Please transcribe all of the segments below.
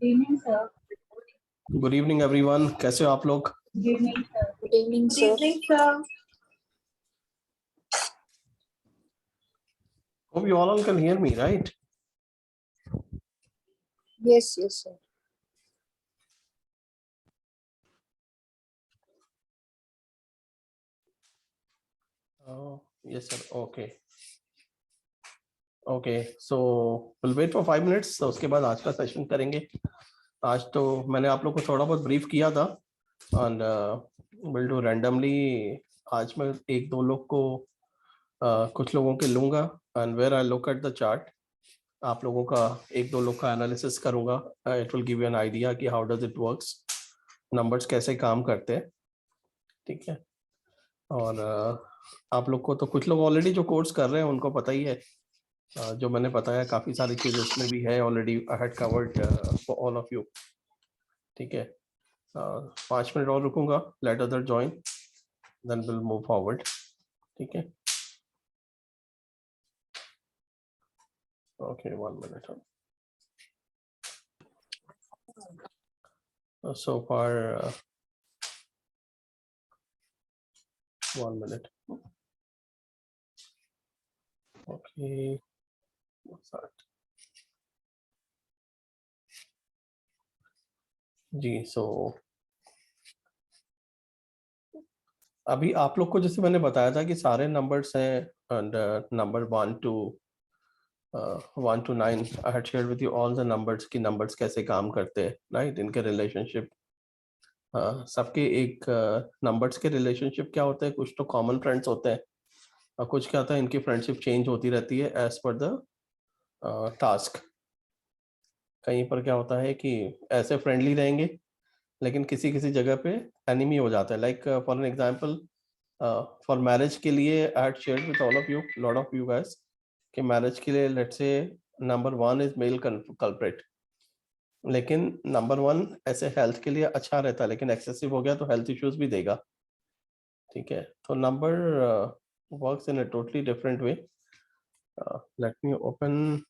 Evening sir. Good evening everyone, कैसे हो आप लोग? Good evening sir. Good evening, sir. Sir. Hope you all can hear me, right? Yes, yes, sir. Yes sir. Okay, so we'll wait for 5 minutes. तो उसके बाद आज का session करेंगे। आज तो मैंने आप लोग को थोड़ा बहुत ब्रीफ किया था and we'll do randomly। आज मैं एक दो लोग को कुछ लोगों के लूंगा and where I look at the chart, आप लोगों का एक दो लोग का एनालिसिस करूंगा। It will give you an idea कि how does it works, numbers कैसे काम करते हैं, ठीक है। और आप लोग को तो कुछ लोग ऑलरेडी जो कोर्स कर रहे हैं उनको पता ही है। जो मैंने बताया काफी सारी चीजें इसमें भी है already. I had covered for all of you, ठीक है। 5 मिनट और रुकूंगा, let other join, then will move forward, ठीक है। Okay, 1 minute. So far 1 minute. Okay, जी। सो अभी आप लोग को जैसे मैंने बताया था कि सारे नंबर्स हैं and number 1 to 9 I had shared with you all the numbers की नंबर्स कैसे काम करते हैं, राइट, इनके रिलेशनशिप। सबके एक नंबर्स के रिलेशनशिप क्या होते हैं, कुछ तो कॉमन फ्रेंड्स होते हैं और कुछ क्या होता है इनकी फ्रेंडशिप चेंज होती रहती है एज पर द टास्क। कहीं पर क्या होता है कि ऐसे फ्रेंडली रहेंगे लेकिन किसी किसी जगह पे एनिमी हो जाता है। Like for an example, for marriage के लिए I had shared with all of you, lot of you guys, कि मैरिज के लिए let's say number 1 is male culprit, लेकिन नंबर 1 ऐसे हेल्थ के लिए अच्छा रहता है लेकिन एक्सेसिव हो गया तो हेल्थ इश्यूज भी देगा, ठीक है। तो number works in a totally different way. Let me open.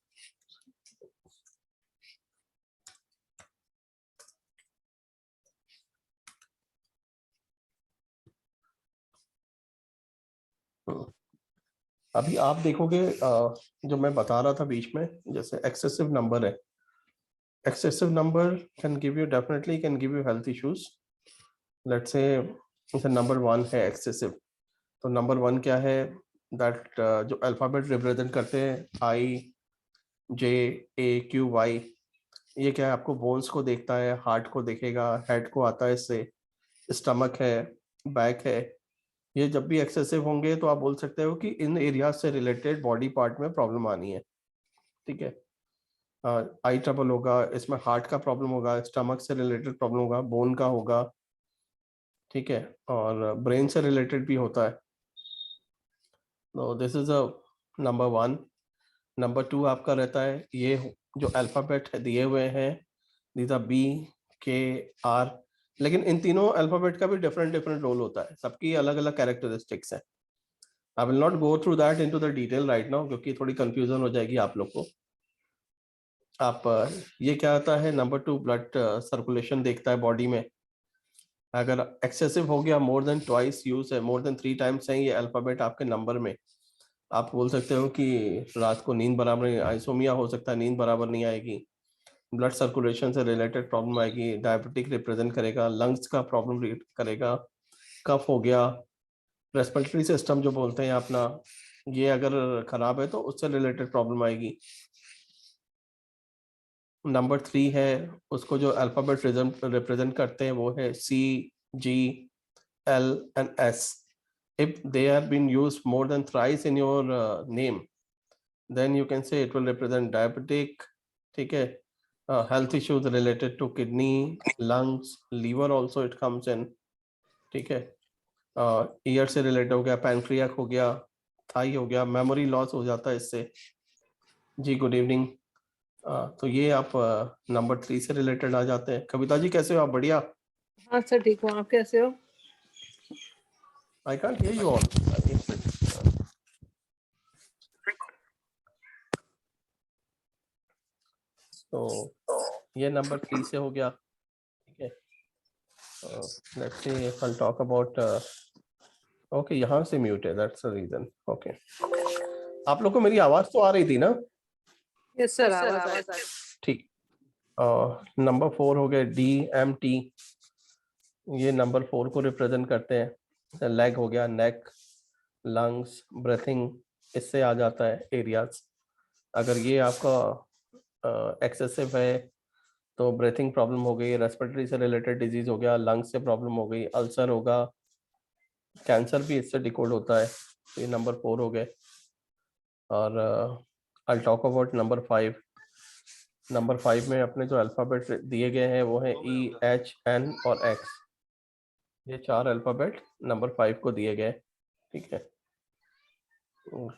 अभी आप देखोगे जो मैं बता रहा था बीच में, जैसे एक्सेसिव नंबर है, excessive number can give you, definitely can give you health issues. Let's say जैसे नंबर 1 है एक्सेसिव, तो नंबर 1 क्या है, दैट जो अल्फाबेट रिप्रेजेंट करते हैं IJAQY, ये क्या है, आपको बोन्स को देखता है, हार्ट को देखेगा, हेड को आता है, इससे स्टमक है, बैक है। ये जब भी एक्सेसिव होंगे तो आप बोल सकते हो कि इन एरिया से रिलेटेड बॉडी पार्ट में प्रॉब्लम आनी है, ठीक है। आई ट्रबल होगा, इसमें हार्ट का प्रॉब्लम होगा, स्टमक से रिलेटेड प्रॉब्लम होगा, बोन का होगा, ठीक है, और ब्रेन से रिलेटेड भी होता है। तो this is a number 1। Number 2 आपका रहता है, ये जो अल्फाबेट दिए हुए हैं, दीज आर BKR, लेकिन इन तीनों अल्फाबेट का भी डिफरेंट डिफरेंट रोल होता है, सबकी अलग अलग कैरेक्टरिस्टिक्स है। I will not go through that into the detail right now, क्योंकि थोड़ी कंफ्यूजन हो जाएगी आप लोग को। आप ये क्या आता है, नंबर 2 ब्लड सर्कुलेशन देखता है बॉडी में। अगर एक्सेसिव हो गया, मोर देन ट्वाइस यूज है, मोर देन 3 टाइम्स है ये अल्फाबेट आपके नंबर में, आप बोल सकते हो कि रात को नींद बराबर नहीं, आइसोमिया हो सकता है, नींद बराबर नहीं आएगी, ब्लड सर्कुलेशन से रिलेटेड प्रॉब्लम आएगी, डायबिटिक रिप्रेजेंट करेगा, लंग्स का प्रॉब्लम करेगा, कफ हो गया, रेस्पिरेटरी सिस्टम जो बोलते हैं अपना, ये अगर खराब है तो उससे रिलेटेड प्रॉब्लम आएगी। नंबर 3 है, उसको जो अल्फाबेट रिप्रेजेंट करते हैं वो है CGL and S। if they have been used more than thrice in your name, then you can say it will represent diabetic, ठीक है, health issues related to kidney, lungs, liver also it comes in, ठीक है। Year से related हो गया, पैनक्रियाक हो गया, Thai हो गया, मेमोरी लॉस हो जाता है इससे। जी गुड इवनिंग। तो ये आप नंबर 3 से रिलेटेड आ जाते हैं। कविता जी कैसे हो आप? बढ़िया। हाँ सर ठीक हूँ, आप कैसे हो? I can't hear you all. तो ये नंबर 3 से हो गया, ठीक है। Let's see I talk about, okay यहाँ से म्यूट है, दैट्स द रीजन। ओके, आप लोग को मेरी आवाज तो आ रही थी ना? यस सर, आवाज आ रही है। ठीक। नंबर 4 हो गया DMT, ये नंबर 4 को रिप्रेजेंट करते हैं। लेग हो गया, नेक, लंग्स, ब्रीथिंग, इससे आ जाता है एरियाज। अगर ये आपका एक्सेसिव है तो ब्रीथिंग प्रॉब्लम हो गई, रेस्पिरेटरी से रिलेटेड डिजीज हो गया, लंग्स से प्रॉब्लम हो गई, अल्सर होगा, कैंसर भी इससे डिकोड होता है। तो ये नंबर 4 हो गए। और I talk about number 5। Number 5 में अपने जो अल्फ़ाबेट दिए गए हैं वो है EHN और X। ये 4 अल्फ़ाबेट नंबर 5 को दिए गए, ठीक है।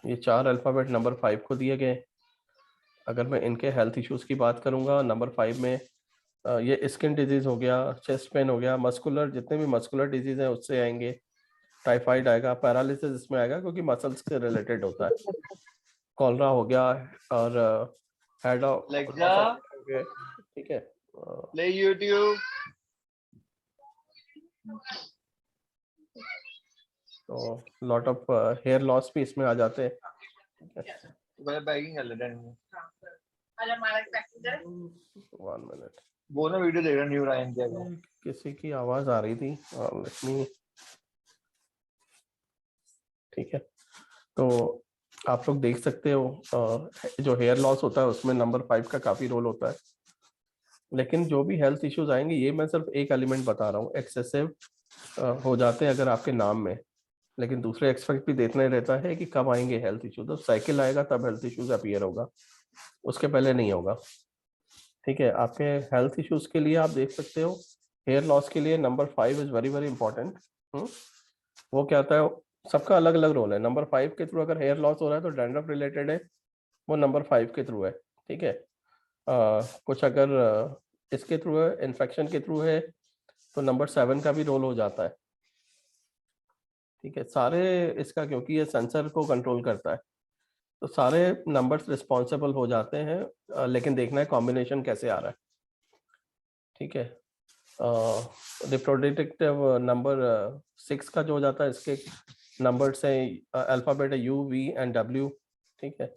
ये 4 अल्फ़ाबेट नंबर 5 को दिए गए। अगर मैं इनके हेल्थ इश्यूज की बात करूंगा, नंबर 5 में ये स्किन डिजीज हो गया, चेस्ट पेन हो गया, मस्कुलर, जितने भी मस्कुलर डिजीज हैं उससे आएंगे। टाइफाइड आएगा, पैरालिसिस इसमें आएगा क्योंकि मसल्स से रिलेटेड होता है। कॉलरा हो गया, और हेड ऑफ, ठीक है। Play YouTube. तो लॉट ऑफ हेयर लॉस भी इसमें आ जाते हैं, ठीक है। बैगिंग कर लेते हैं। 1 मिनट, वो ना वीडियो देख रहा न्यू रायन के। किसी की आवाज आ रही थी, ठीक है। तो आप लोग देख सकते हो जो हेयर लॉस होता है उसमें नंबर 5 का काफी रोल होता है। लेकिन जो भी हेल्थ इश्यूज आएंगे, ये मैं सिर्फ एक एलिमेंट बता रहा हूँ, एक्सेसिव हो जाते हैं अगर आपके नाम में, लेकिन दूसरे एक्सपेक्ट भी देखना रहता है कि कब आएंगे हेल्थ इश्यूज। तो साइकिल आएगा तब हेल्थ इश्यूज अपीयर होगा, उसके पहले नहीं होगा, ठीक है। आपके हेल्थ इश्यूज के लिए आप देख सकते हो, हेयर लॉस के लिए number 5 is very very important. वो क्या होता है, सबका अलग अलग रोल है। नंबर 5 के थ्रू अगर हेयर लॉस हो रहा है तो डैंड्रफ रिलेटेड है, वो नंबर 5 के थ्रू है, ठीक है। कुछ अगर इसके थ्रू है, इन्फेक्शन के थ्रू है, तो नंबर 7 का भी रोल हो जाता है, ठीक है। सारे इसका, क्योंकि ये सेंसर को कंट्रोल करता है, तो सारे नंबर्स रिस्पॉन्सिबल हो जाते हैं, लेकिन देखना है कॉम्बिनेशन कैसे आ रहा है, ठीक है। रिप्रोडक्टिव नंबर 6 का जो हो जाता है, इसके नंबर से अल्फ़ाबेट है UV and W, ठीक है।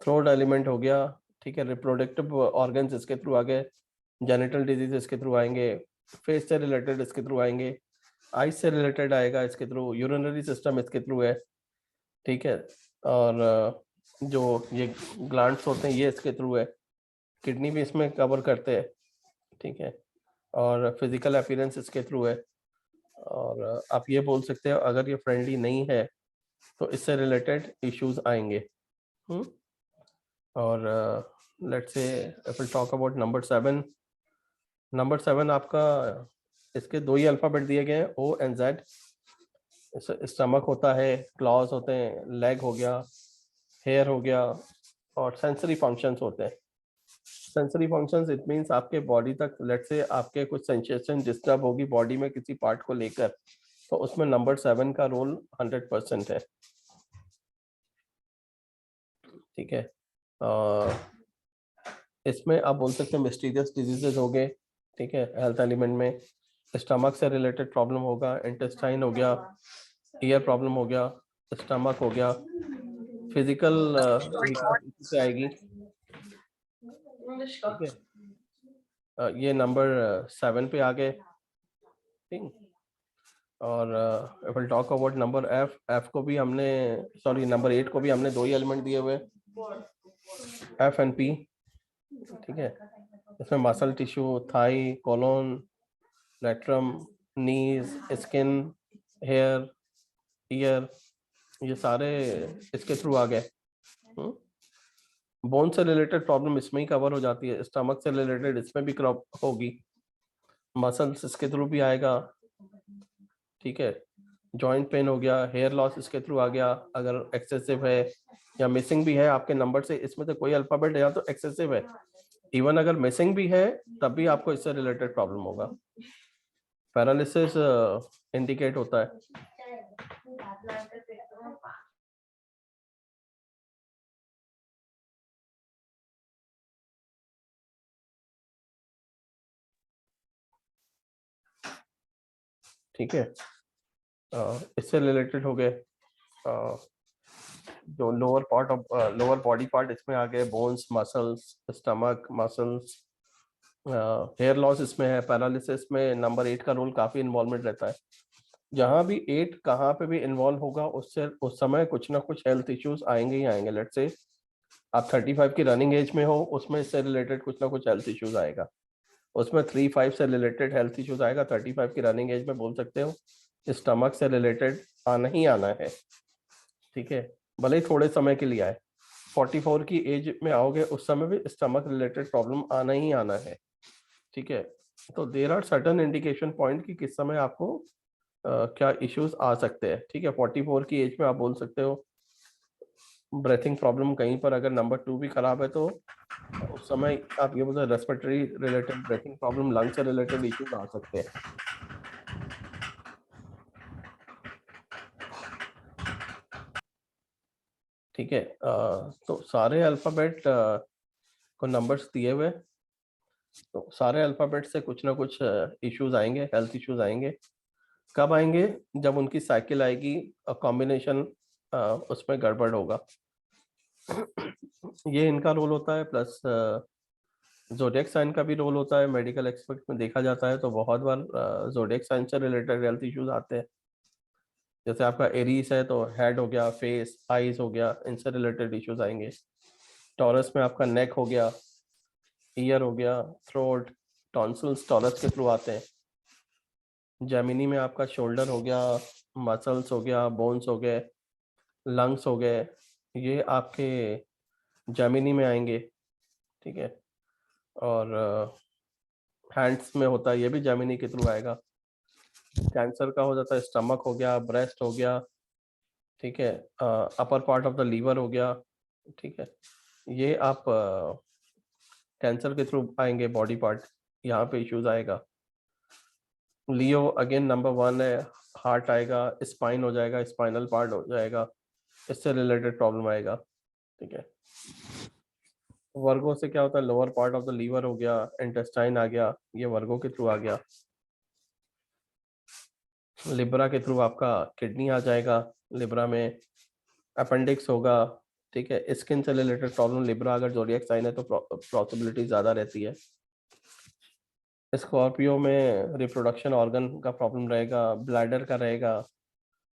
थ्रोट एलिमेंट हो गया, ठीक है। रिप्रोडक्टिव ऑर्गन्स इसके थ्रू आ गए, जेनिटल डिजीज इसके थ्रू आएंगे, फेस से रिलेटेड इसके थ्रू आएंगे, आइज से रिलेटेड आएगा इसके थ्रू, यूरिनरी सिस्टम इसके थ्रू है, ठीक है। और जो ये ग्लैंड्स होते हैं ये इसके थ्रू है, किडनी भी इसमें कवर करते हैं, ठीक है। और फिजिकल अपीयरेंस इसके थ्रू है। और आप ये बोल सकते हो अगर ये फ्रेंडली नहीं है तो इससे रिलेटेड इश्यूज आएंगे। और let's say if will talk about number 7। Number 7 आपका, इसके 2 ही अल्फ़ाबेट दिए गए हैं, O and Z। स्टमक होता है, क्लॉज होते हैं, लेग हो गया, हेयर हो गया, और सेंसरी फंक्शंस होते हैं। सेंसरी फंक्शंस इट मींस आपके बॉडी तक, लेट्स से आपके कुछ सेंसेशन डिस्टर्ब होगी बॉडी में किसी पार्ट को लेकर, तो उसमें नंबर 7 का रोल 100% है, ठीक है। इसमें आप बोल सकते हैं मिस्टीरियस डिजीजेज हो गए, ठीक है। हेल्थ एलिमेंट में स्टमक से रिलेटेड प्रॉब्लम होगा, इंटेस्टाइन हो गया, ईयर प्रॉब्लम हो गया, स्टमक हो गया, फिजिकल से आएगी, ठीक है। ये नंबर 7 पे आ गए, ठीक। और if will talk about number F को भी हमने, सॉरी नंबर 8 को भी हमने 2 ही एलिमेंट दिए हुए, F and P, ठीक है। इसमें मसल टिश्यू, थाई, कोलोन, लेट्रम, नीज, स्किन, हेयर, ईयर, ये सारे इसके थ्रू आ गए। बोन से रिलेटेड प्रॉब्लम इसमें ही कवर हो जाती है, स्टमक से रिलेटेड इसमें भी क्रॉप होगी, मसल्स इसके थ्रू भी आएगा, ठीक है। जॉइंट पेन हो गया, हेयर लॉस इसके थ्रू आ गया अगर एक्सेसिव है, या मिसिंग भी है आपके नंबर से, इसमें से कोई अल्फाबेट है या तो एक्सेसिव है, इवन अगर मिसिंग भी है तब भी आपको इससे रिलेटेड प्रॉब्लम होगा। पैरालिसिस इंडिकेट होता है। ठीक है। इससे रिलेटेड हो गए जो लोअर बॉडी पार्ट इसमें आ गए, bones, muscles, stomach, muscles. Hair loss इसमें है, पैरालिसिस में नंबर 8 का रोल काफी इन्वॉल्वमेंट रहता है। जहां भी 8 कहाँ पे भी इन्वॉल्व होगा उससे उस समय कुछ ना कुछ हेल्थ इश्यूज आएंगे ही आएंगे। लेट्स से आप 35 की रनिंग एज में हो, उसमें इससे रिलेटेड कुछ ना कुछ हेल्थ इश्यूज आएगा, उसमें 3-5 से रिलेटेड हेल्थ इश्यूज आएगा। 35 की रनिंग एज में बोल सकते हो स्टमक से रिलेटेड आना ही आना है, ठीक है, भले ही थोड़े समय के लिए आए। 44 की एज में आओगे उस समय भी स्टमक रिलेटेड प्रॉब्लम आना ही आना है, ठीक है। तो there are certain indication point कि किस समय आपको क्या इश्यूज आ सकते हैं, ठीक है। 44 की एज में आप बोल सकते हो ब्रेथिंग प्रॉब्लम, कहीं पर अगर नंबर 2 भी खराब है तो उस समय आप ये बोलते respiratory related breathing problem, lung से रिलेटेड इश्यूज आ सकते हैं। ठीक है, तो सारे अल्फाबेट को नंबर्स दिए हुए, तो सारे अल्फाबेट से कुछ ना कुछ इश्यूज आएंगे, हेल्थ इश्यूज आएंगे। कब आएंगे? जब उनकी साइकिल आएगी और कॉम्बिनेशन उसमें गड़बड़ होगा। ये इनका रोल होता है, प्लस ज़ोडिएक साइन का भी रोल होता है। मेडिकल एक्सपेक्ट में देखा जाता है तो बहुत बार ज़ोडिएक साइन से रिलेटेड हेल्थ इश्यूज आते हैं। जैसे आपका एरीज है तो हेड हो गया, फेस, आईज हो गया, इनसे रिलेटेड इश्यूज आएंगे। टॉरस में आपका नेक हो गया, ईयर हो गया, थ्रोट, टॉन्सिल्स टॉरस के थ्रू आते हैं। जेमिनी में आपका शोल्डर हो गया, मसल्स हो गया, बोन्स हो गए, लंग्स हो गए, ये आपके जेमिनी में आएंगे, ठीक है। और हैंड्स में होता है, ये भी जेमिनी के थ्रू आएगा। कैंसर का हो जाता है स्टमक हो गया, ब्रेस्ट हो गया, ठीक है, upper part of the liver हो गया, ठीक है। ये आप कैंसर के थ्रू आएंगे बॉडी पार्ट, यहाँ पे इश्यूज आएगा। लियो अगेन नंबर 1 है, हार्ट आएगा, स्पाइन हो जाएगा, स्पाइनल पार्ट हो जाएगा, इससे रिलेटेड प्रॉब्लम आएगा, ठीक है। वर्गो से क्या होता है, lower part of the liver हो गया, इंटेस्टाइन आ गया, ये वर्गो के थ्रू आ गया। लिब्रा के थ्रू आपका किडनी आ जाएगा, लिब्रा में अपेंडिक्स होगा, ठीक है। स्किन से रिलेटेड प्रॉब्लम, लिब्रा अगर ज़ोडिएक साइन है तो पॉसिबिलिटी ज़्यादा रहती है। स्कॉर्पियो में रिप्रोडक्शन ऑर्गन का प्रॉब्लम रहेगा, ब्लैडर का रहेगा,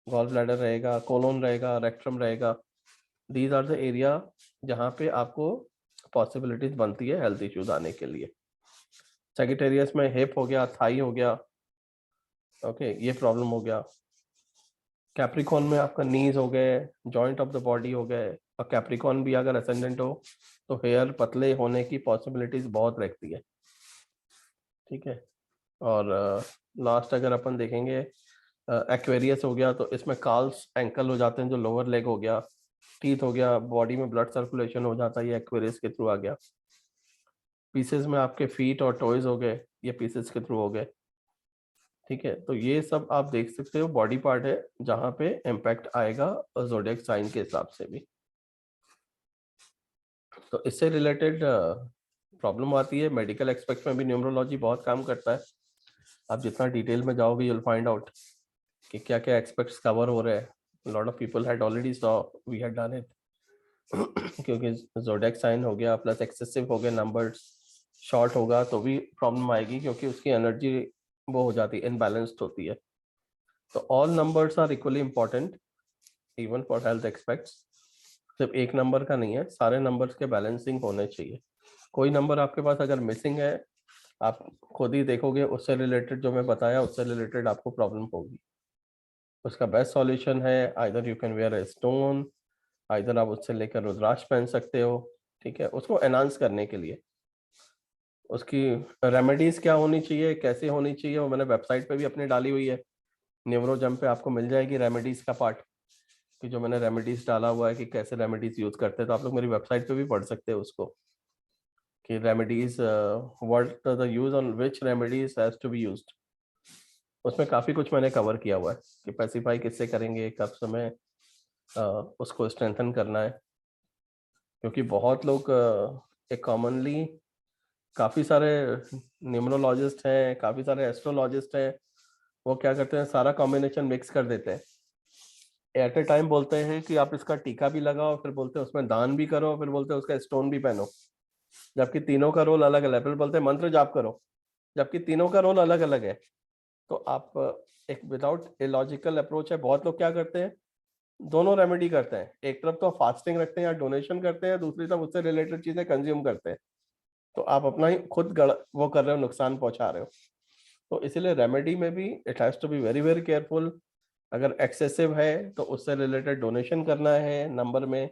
गॉल ब्लैडर रहेगा, कोलोन रहेगा, रेक्ट्रम रहेगा। दीज आर द एरिया जहाँ पे आपको पॉसिबिलिटीज बनती है हेल्थ इश्यूज आने के लिए। सेजिटेरियस में हिप हो गया, थाई हो गया, ओके, ये प्रॉब्लम हो गया। कैप्रिकॉन में आपका नीज हो गए, जॉइंट ऑफ द बॉडी हो गए। और कैप्रिकॉन भी अगर असेंडेंट हो तो हेयर पतले होने की पॉसिबिलिटीज बहुत रहती है, ठीक है। और लास्ट अगर अपन देखेंगे एक्वेरियस हो गया, तो इसमें काल्स एंकल हो जाते हैं, जो लोअर लेग हो गया, टीथ हो गया, बॉडी में ब्लड सर्कुलेशन हो जाता है, ये एक्वेरियस के थ्रू आ गया। पीसेस में आपके फीट और टॉयज हो गए, ये पीसेस के थ्रू हो गए, ठीक है। तो ये सब आप देख सकते हो बॉडी पार्ट है जहाँ पे इम्पैक्ट आएगा ज़ोडिएक साइन के हिसाब से भी। तो इससे रिलेटेड प्रॉब्लम आती है। मेडिकल एस्पेक्ट में भी न्यूमरोलॉजी बहुत काम करता है। आप जितना डिटेल में जाओगे you'll find out कि क्या क्या एक्सपेक्ट्स कवर हो रहे हैं। Lot of people had already saw, we had done it. क्योंकि ज़ोडिएक साइन हो गया प्लस एक्सेसिव हो गए नंबर्स, शॉर्ट होगा तो भी प्रॉब्लम आएगी, क्योंकि उसकी एनर्जी वो हो जाती है, इनबैलेंस्ड होती है। तो all numbers are equally important even for health aspects. सिर्फ एक नंबर का नहीं है, सारे नंबर्स के बैलेंसिंग होने चाहिए। कोई नंबर आपके पास अगर मिसिंग है, आप खुद ही देखोगे उससे रिलेटेड, जो मैं बताया उससे रिलेटेड आपको प्रॉब्लम होगी। उसका बेस्ट सॉल्यूशन है either you can wear a stone, either आप उससे लेकर रुद्राक्ष पहन सकते हो, ठीक है, उसको एनहांस करने के लिए। उसकी रेमेडीज क्या होनी चाहिए, कैसे होनी चाहिए, वो मैंने वेबसाइट पे भी अपनी डाली हुई है। न्यूरोजम पे आपको मिल जाएगी रेमेडीज का पार्ट, कि जो मैंने रेमेडीज डाला हुआ है कि कैसे रेमेडीज यूज करते हैं। तो आप लोग मेरी वेबसाइट पे भी पढ़ सकते हो उसको, कि remedies what the use on which remedies has to be used. उसमें काफी कुछ मैंने कवर किया हुआ है कि पैसिफाई किससे करेंगे, कब समय उसको स्ट्रेंथन करना है। क्योंकि बहुत लोग एक कॉमनली, काफ़ी सारे न्यूमरोलॉजिस्ट हैं, काफ़ी सारे एस्ट्रोलॉजिस्ट हैं, वो क्या करते हैं, सारा कॉम्बिनेशन मिक्स कर देते हैं। एट ए टाइम बोलते हैं कि आप इसका टीका भी लगाओ, फिर बोलते हैं उसमें दान भी करो, फिर बोलते हैं उसका स्टोन भी पहनो, जबकि तीनों का रोल अलग अलग है। फिर बोलते हैं मंत्र जाप करो, जबकि तीनों का रोल अलग अलग है। तो आप एक विदाउट ए लॉजिकल अप्रोच है। बहुत लोग क्या करते हैं, दोनों रेमेडी करते हैं। एक तरफ तो फास्टिंग रखते हैं या डोनेशन करते हैं, दूसरी तरफ उससे रिलेटेड चीजें कंज्यूम करते हैं। तो आप अपना ही खुद वो कर रहे हो, नुकसान पहुंचा रहे हो। तो इसीलिए रेमेडी में भी it has to be very very careful. अगर एक्सेसिव है तो उससे रिलेटेड डोनेशन करना है नंबर में,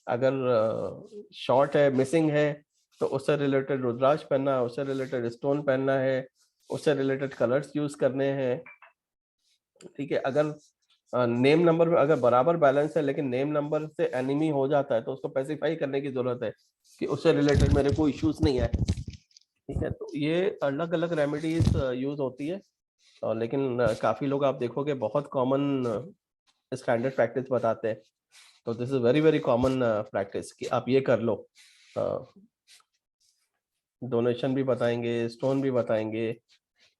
अगर शॉर्ट है, मिसिंग है, तो उससे रिलेटेड रुद्राक्ष पहनना है, उससे रिलेटेड स्टोन पहनना है, उससे रिलेटेड कलर्स यूज करने हैं। ठीक है, अगर नेम नंबर में अगर बराबर बैलेंस है लेकिन नेम नंबर से एनिमी हो जाता है तो उसको स्पेसिफाई करने की जरूरत है कि उससे रिलेटेड मेरे को इश्यूज नहीं है। ठीक है, तो ये अलग अलग रेमेडीज यूज होती है। लेकिन काफी लोग आप देखोगे बहुत कॉमन स्टैंडर्ड प्रैक्टिस बताते हैं। तो this is very very common practice कि आप ये कर लो। डोनेशन भी बताएंगे, स्टोन भी बताएंगे,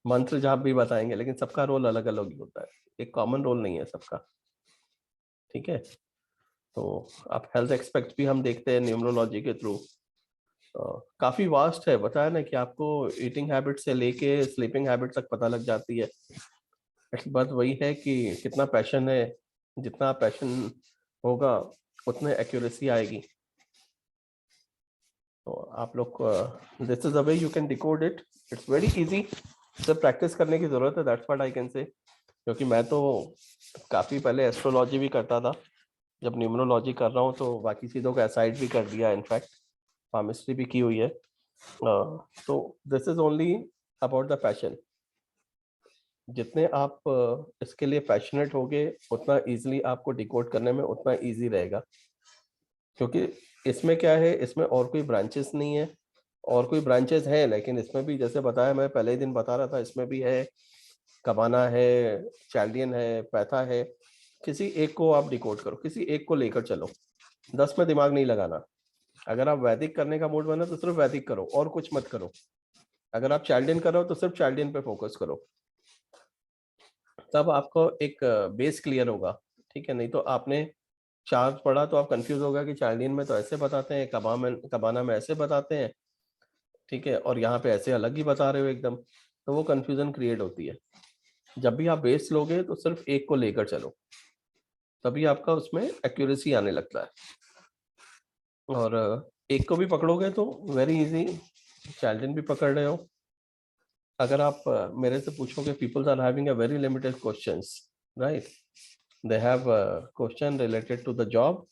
मंत्र जाप भी बताएंगे, लेकिन सबका रोल अलग अलग ही होता है, एक कॉमन रोल नहीं है सबका। ठीक है, तो आप हेल्थ एक्सपेक्ट भी हम देखते हैं न्यूमरोलॉजी के थ्रू। काफी वास्ट है, बताया ना कि आपको ईटिंग हैबिट से लेके स्लीपिंग हैबिट तक पता लग जाती है। बात वही है कि कितना पैशन है, जितना पैशन होगा उतने एक्यूरेसी आएगी। तो आप लोग this is the way you can decode it, it's very easy. सिर्फ प्रैक्टिस करने की जरूरत है, that's what I can say. क्योंकि मैं तो काफी पहले एस्ट्रोलॉजी भी करता था, जब न्यूमरोलॉजी कर रहा हूँ तो बाकी चीज़ों को असाइड भी कर दिया, इनफैक्ट फार्मेस्ट्री भी की हुई है। तो this is only about the passion. जितने आप इसके लिए पैशनेट होगे उतना इजीली आपको डिकोड करने में उतना इजी रहेगा। क्योंकि इसमें क्या है, इसमें और कोई ब्रांचेस नहीं है, और कोई ब्रांचेस हैं लेकिन इसमें भी जैसे बताया, मैं पहले ही दिन बता रहा था, इसमें भी है कबाना है, चैल्डियन है, पैथा है। किसी एक को आप डिकोड करो, किसी एक को लेकर चलो, 10 में दिमाग नहीं लगाना। अगर आप वैदिक करने का मूड बना तो सिर्फ वैदिक करो और कुछ मत करो। अगर आप चाइल्डियन कर रहे हो तो सिर्फ चाइल्डियन पे फोकस करो, तब आपको एक बेस क्लियर होगा। ठीक है, नहीं तो आपने चार्ट पढ़ा तो आप कंफ्यूज होगा कि चाइल्डियन में तो ऐसे बताते हैं, कबाना में ऐसे बताते हैं, ठीक है, और यहाँ पे ऐसे अलग ही बता रहे हो एकदम, तो वो कंफ्यूजन क्रिएट होती है। जब भी आप बेस लोगे तो सिर्फ एक को लेकर चलो, तभी आपका उसमें एक्यूरेसी आने लगता है। और एक को भी पकड़ोगे तो वेरी इजी, चाइल्डियन भी पकड़ रहे हो। अगर आप मेरे से पूछोगे, peoples are having a very limited questions, right? They have question related to the job,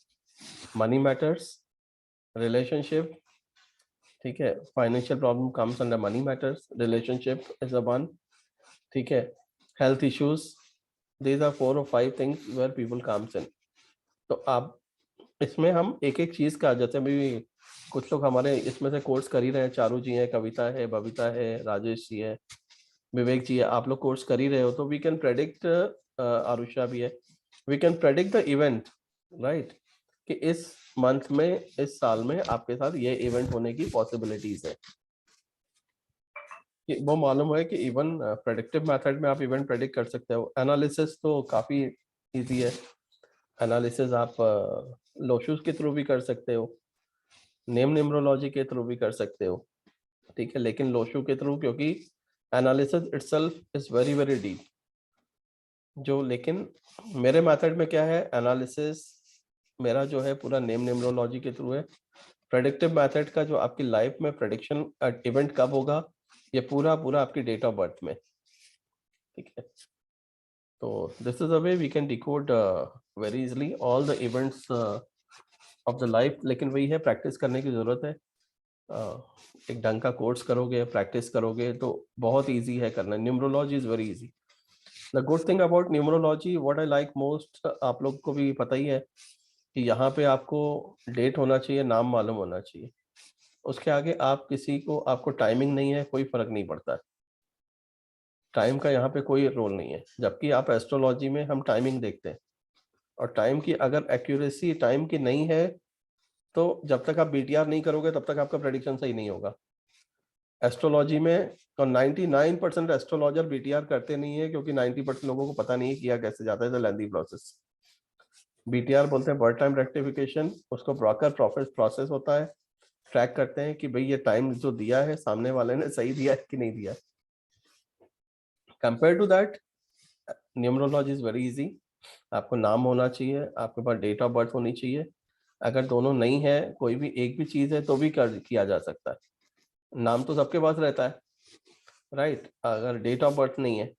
money matters, relationship. ठीक है, financial problem comes under money matters, relationship is a one. ठीक है, health issues, these are 4 or 5 things where people comes in. तो आप इसमें हम एक एक चीज का, जैसे भी कुछ लोग हमारे इसमें से कोर्स कर ही रहे हैं, चारू जी है, कविता है, बबीता है, राजेश जी है, विवेक जी है, आप लोग कोर्स कर ही रहे हो, तो वी कैन प्रेडिक्ट, आरुषा भी है, we can predict the event, right? कि इस मंथ में, इस साल में आपके साथ ये इवेंट होने की पॉसिबिलिटीज है। कि वो मालूम है कि इवन प्रेडिक्टिव मेथड में आप इवेंट प्रेडिक्ट कर सकते हो। एनालिसिस तो काफी इजी है। एनालिसिस आप लोशूस के थ्रू भी कर सकते हो, नेम न्यूमरोलॉजी के थ्रू भी कर सकते हो। ठीक है, लेकिन लोशू के थ्रू, क्योंकि analysis itself is very very deep. जो लेकिन मेरे मेथड में क्या है, एनालिसिस मेरा जो है पूरा नेम न्यूमरोलॉजी के थ्रू है। प्रेडिक्टिव मेथड का जो आपकी लाइफ में प्रेडिक्शन इवेंट कब होगा, ये पूरा पूरा आपकी डेट ऑफ बर्थ में। ठीक है, तो this is a way we can decode very easily all the events of the life. लेकिन वही है, प्रैक्टिस करने की जरूरत है। एक ढंग का कोर्स करोगे, प्रैक्टिस करोगे तो बहुत इजी है करना। Numerology is very easy. The good thing about numerology, what I like most, आप लोग को भी पता ही है कि यहाँ पे आपको डेट होना चाहिए, नाम मालूम होना चाहिए। उसके आगे आप किसी को, आपको टाइमिंग नहीं है, कोई फर्क नहीं पड़ता है। टाइम का यहाँ पे कोई रोल नहीं है, जबकि आप एस्ट्रोलॉजी में हम टाइमिंग देखते हैं, और टाइम की अगर एक्यूरेसी टाइम की नहीं है तो जब तक आप बीटीआर नहीं करोगे तब तक आपका प्रेडिक्शन सही नहीं होगा। एस्ट्रोलॉजी में, और 99% एस्ट्रोलॉजर बीटीआर करते नहीं है, क्योंकि 90% लोगों को पता नहीं है किया कैसे जाता है, लेंथी प्रोसेस। बीटीआर बोलते हैं बर्थ टाइम रेक्टिफिकेशन, उसको ब्रोकर प्रोसेस होता है, ट्रैक करते हैं कि भाई ये टाइम जो दिया है सामने वाले ने सही दिया है कि नहीं दिया। Compare to that numerology is very easy. आपको नाम होना चाहिए, आपके पास डेट ऑफ बर्थ होनी चाहिए। अगर दोनों नहीं है, कोई भी एक भी चीज है तो भी किया जा सकता है। नाम तो सबके पास रहता है, राइट? अगर डेट ऑफ बर्थ नहीं है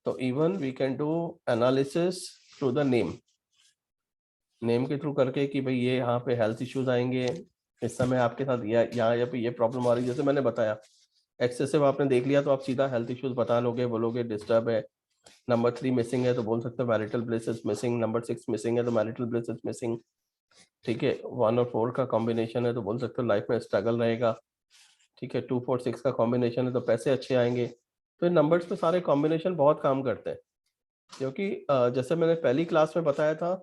तो even we can do analysis through the name के थ्रू करके कि भाई ये यहाँ पे हेल्थ इश्यूज आएंगे, इस समय आपके साथ यहाँ पे ये प्रॉब्लम आ रही है। जैसे मैंने बताया, एक्सेसिव आपने देख लिया तो आप सीधा हेल्थ इश्यूज बता लोगे, बोलोगे डिस्टर्ब है। नंबर 3 मिसिंग है तो बोल सकते हो marital bliss is missing. Number 6 missing है तो मैरिटल ब्लिस इज मिसिंग। ठीक है, 1 और 4 का कॉम्बिनेशन है तो बोल सकते हो लाइफ में स्ट्रगल रहेगा। ठीक है, 2 4 6 का कॉम्बिनेशन है तो पैसे अच्छे आएंगे। तो इन नंबर्स पे सारे कॉम्बिनेशन बहुत काम करते हैं, क्योंकि जैसे मैंने पहली क्लास में बताया था,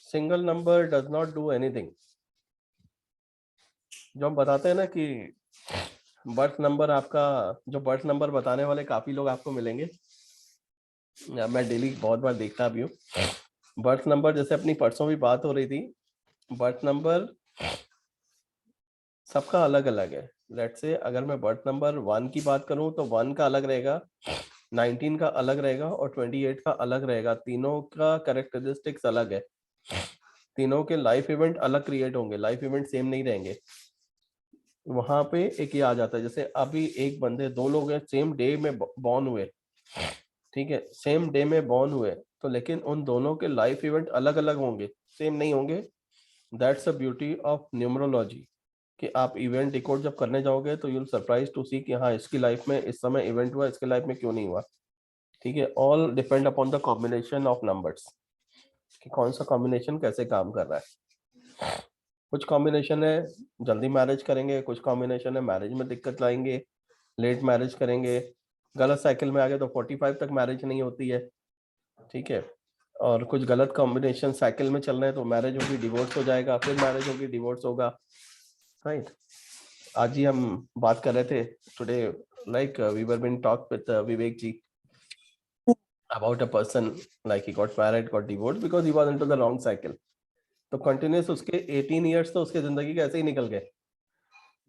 single number does not do anything. जो हम बताते हैं ना कि बर्थ नंबर, आपका जो बर्थ नंबर बताने वाले काफी लोग आपको मिलेंगे, मैं डेली बहुत बार देखता भी हूँ। बर्थ नंबर, जैसे अपनी परसों भी बात हो रही थी, बर्थ नंबर सबका अलग अलग है। लेट्स से अगर मैं बर्थ नंबर 1 की बात करूं तो 1 का अलग रहेगा, 19 का अलग रहेगा और 28 का अलग रहेगा। तीनों का कैरेक्टरिस्टिक्स अलग है, तीनों के लाइफ इवेंट अलग क्रिएट होंगे, लाइफ इवेंट सेम नहीं रहेंगे। वहां पे एक ये आ जाता है, जैसे अभी एक बंदे, 2 लोग हैं सेम डे में बॉर्न हुए, ठीक है, सेम डे में बॉर्न हुए, तो लेकिन उन दोनों के लाइफ इवेंट अलग अलग होंगे, सेम नहीं होंगे। That's the beauty of numerology, कि आप इवेंट डिकोड जब करने जाओगे तो यूल सरप्राइज टू सी कि हाँ इसकी लाइफ में इस समय इवेंट हुआ, इसके लाइफ में क्यों नहीं हुआ। ठीक है, all depend upon the combination of numbers, कि कौन सा कॉम्बिनेशन कैसे काम कर रहा है। कुछ कॉम्बिनेशन है जल्दी मैरिज करेंगे, कुछ कॉम्बिनेशन है मैरिज में दिक्कत लाएंगे, लेट मैरिज करेंगे। गलत साइकिल में आ गए तो 45 तक मैरिज नहीं होती है। ठीक है, और कुछ गलत कॉम्बिनेशन साइकिल में चल रहे हैं तो मैरिज होगी, डिवोर्स हो जाएगा, फिर मैरिज होगी, डिवोर्स होगा, राइट? आज ही हम बात कर रहे थे today, like we were been talk with Vivek ji about a person, like he got married, got divorced because he was into the wrong cycle. तो कंटिन्यूस उसके 18 इयर्स तो उसके जिंदगी के ऐसे ही निकल गए,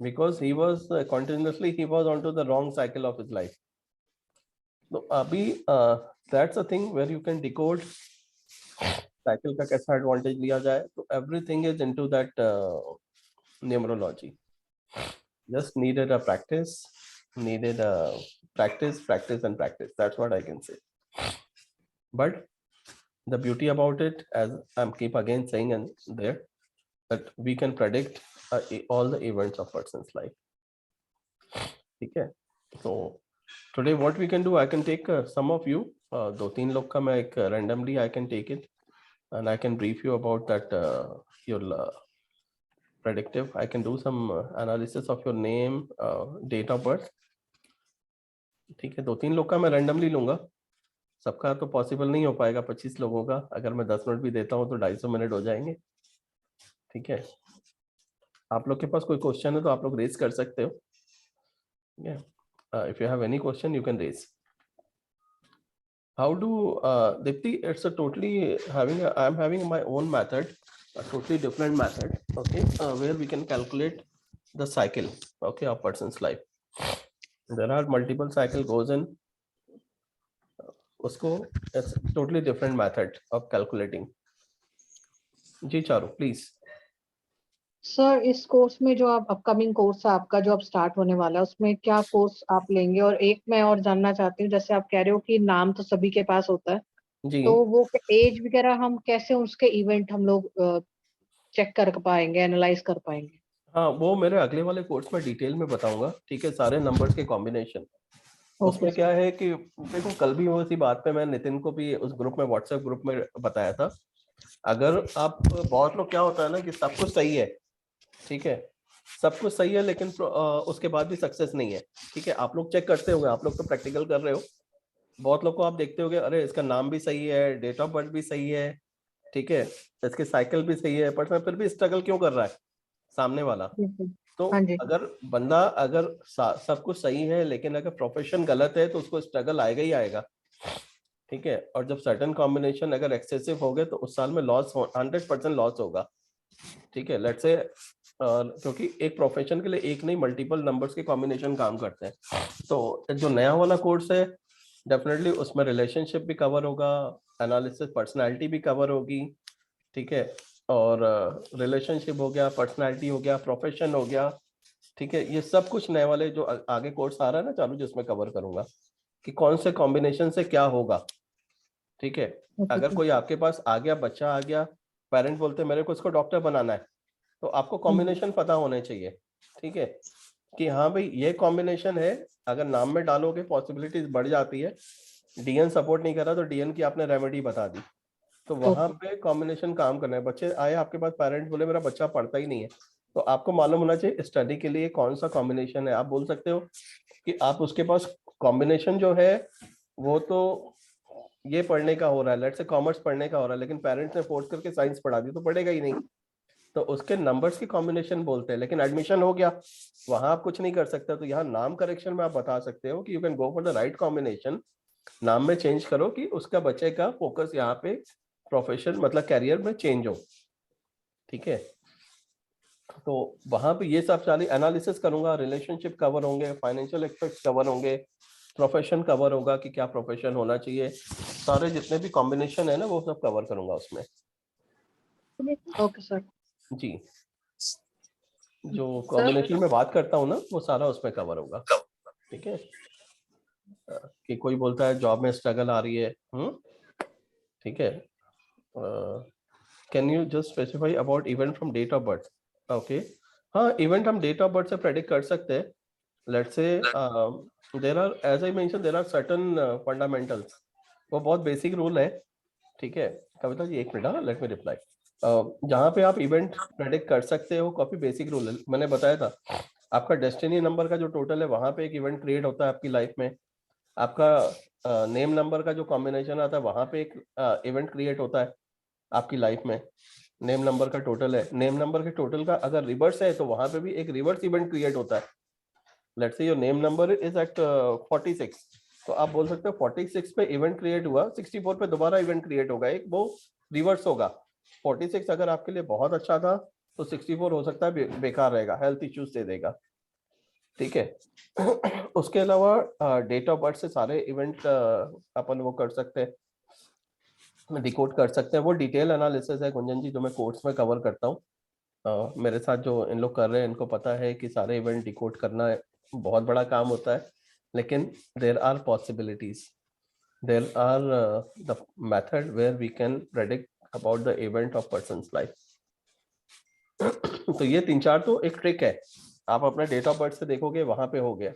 because he was continuously he was onto the wrong cycle of his life. तो अभी that's a thing where you can decode cycle का कैसा एडवांटेज लिया जाए। तो everything is into that numerology, just needed a practice, needed a practice and practice. That's what I can say. But the beauty about it, as I'm keep again saying and there, that we can predict all the events of person's life. Okay, so today what we can do, I can take some of you, 2-3 लोग का मैं एक randomly I can take it and I can brief you about that your predictive. I can do some analysis of your name, date of birth. ठीक है, 2-3 लोग का मैं randomly लूंगा, सबका तो पॉसिबल नहीं हो पाएगा। 25 लोगों का अगर मैं 10 मिनट भी देता हूँ तो 250 मिनट हो जाएंगे। ठीक है, आप लोग के पास कोई क्वेश्चन है तो आप लोग रेज कर सकते हो। If you have any question you can raise. How do Deepti, it's a totally having I am having my own method, a totally different method, okay, where we can calculate the cycle, okay, of person's life. There are multiple cycle goes in, उसको it's totally different method of calculating. जी Charu please. Sir इस course में जो आप upcoming course है आपका जो अब स्टार्ट होने वाला है उसमें क्या कोर्स आप लेंगे? और एक मैं और जानना चाहती हूँ, जैसे आप कह रहे हो कि नाम तो सभी के पास होता है, जी, तो वो एज वगैरह हम कैसे उसके इवेंट हम लोग चेक कर पाएंगे, एनालाइज कर पाएंगे? हाँ वो मेरे अगले वाले कोर्स में डिटेल में बताऊंगा। ठीक है, सारे नंबर्स के कॉम्बिनेशन। उसमें क्या है कि देखो, कल भी वो इसी बात पे मैं नितिन को भी उस ग्रुप में, व्हाट्सएप ग्रुप में बताया था। अगर आप, बहुत लोग क्या होता है ना कि सब कुछ सही है, ठीक है, सब कुछ सही है, लेकिन उसके बाद भी सक्सेस नहीं है। ठीक है, आप लोग चेक करते होंगे, आप लोग तो प्रैक्टिकल कर रहे हो, बहुत लोग को आप देखते होंगे, अरे इसका नाम भी सही है, डेट ऑफ बर्थ भी सही है, ठीक है, इसके साइकिल भी सही है, पर फिर भी स्ट्रगल क्यों कर रहा है सामने वाला? तो हाँ जी। अगर बंदा अगर सब कुछ सही है लेकिन अगर प्रोफेशन गलत है तो उसको स्ट्रगल आएगा ही आएगा, ठीक है। और जब सर्टेन कॉम्बिनेशन अगर एक्सेसिव हो गए तो उस साल में लॉस 100% लॉस होगा, ठीक है। लेट्स से क्योंकि एक प्रोफेशन के लिए एक नहीं मल्टीपल नंबर्स के कॉम्बिनेशन काम करते हैं। तो जो नया वाला कोर्स है डेफिनेटली उसमें रिलेशनशिप भी कवर होगा, एनालिसिस पर्सनालिटी भी कवर होगी, ठीक है। और रिलेशनशिप हो गया, पर्सनालिटी हो गया, प्रोफेशन हो गया, ठीक है। ये सब कुछ नए वाले जो आगे कोर्स आ रहा है ना चालू, जिसमें कवर करूंगा कि कौन से कॉम्बिनेशन से क्या होगा, ठीक है। अगर कोई आपके पास आ गया, बच्चा आ गया, पेरेंट बोलते मेरे को इसको डॉक्टर बनाना है, तो आपको कॉम्बिनेशन पता होने चाहिए, ठीक है, कि हाँ भाई ये कॉम्बिनेशन है। अगर नाम में डालोगे पॉसिबिलिटीज बढ़ जाती है। डीएन सपोर्ट नहीं कर रहा तो डीएन की आपने रेमेडी बता दी, तो वहां पे कॉम्बिनेशन काम करना है। बच्चे आए आपके पास, पेरेंट्स बोले मेरा बच्चा पढ़ता ही नहीं है, तो आपको मालूम होना चाहिए स्टडी के लिए कौन सा कॉम्बिनेशन है। आप बोल सकते हो कि आप उसके पास कॉम्बिनेशन जो है वो तो ये पढ़ने का हो रहा है, लेट्स से कॉमर्स पढ़ने का हो रहा है, लेकिन पेरेंट्स ने फोर्स करके साइंस पढ़ा दी तो पढ़ेगा ही नहीं, तो उसके नंबर्स की कॉम्बिनेशन बोलते हैं। लेकिन एडमिशन हो गया, वहां आप कुछ नहीं कर सकते। तो यहाँ नाम करेक्शन में आप बता सकते हो कि you can go for the right combination, नाम में चेंज करो कि उसका बच्चे का फोकस यहाँ पे प्रोफेशन मतलब कैरियर में चेंज हो, ठीक है। तो वहां पे ये सब सारी एनालिसिस करूंगा, रिलेशनशिप कवर होंगे, फाइनेंशियल एस्पेक्ट्स कवर होंगे, प्रोफेशन कवर होगा कि क्या प्रोफेशन होना चाहिए, सारे जितने भी कॉम्बिनेशन है ना वो सब कवर करूंगा उसमें। Okay sir. जी, जो कॉम्बिनेशन में बात करता हूँ ना वो सारा उसमें कवर होगा, ठीक है। कि कोई बोलता है जॉब में स्ट्रगल आ रही है, ठीक है, can you just specify about event from date of birth. Okay, हाँ इवेंट हम डेट ऑफ बर्थ से प्रेडिक्ट कर सकते हैं। Let's say there are, as I mention, there are certain fundamentals, वो बहुत बेसिक रूल है, ठीक है। कविता जी एक मिनट, लेट मी रिप्लाई। जहाँ पे आप इवेंट प्रेडिक्ट कर सकते हो, काफी बेसिक रूल है, मैंने बताया था। आपका डेस्टिनी नंबर का जो टोटल है वहां पे एक इवेंट क्रिएट होता है आपकी लाइफ में। आपका नेम नंबर का जो कॉम्बिनेशन आता है वहां पे एक इवेंट क्रिएट होता है आपकी लाइफ में। नेम नंबर का टोटल है, नेम नंबर के टोटल का अगर रिवर्स है तो वहां पे भी एक रिवर्स इवेंट क्रिएट होता है। Let's say your name number is eight 46, तो आप बोल सकते हो 46 पे इवेंट क्रिएट हुआ, 64 पे दोबारा इवेंट क्रिएट होगा, एक वो रिवर्स होगा। 46 अगर आपके लिए बहुत अच्छा था तो 64 हो सकता है बेकार रहेगा, हेल्थ इश्यूज दे देगा, ठीक है। उसके अलावा डेट ऑफ बर्थ से सारे इवेंट अपन वो कर सकते हैं, डिकोड कर सकते हैं। वो डिटेल एनालिसिस है गुंजन जी, जो मैं कोर्स में कवर करता हूँ। मेरे साथ जो इन लोग कर रहे हैं इनको पता है कि सारे इवेंट डिकोड करना बहुत बड़ा काम होता है, लेकिन there are possibilities, there are the method where we can predict about the event of person's life. तो ये 3-4 तो एक ट्रिक है। आप अपना डेट ऑफ बर्थ से देखोगे वहां पे हो गया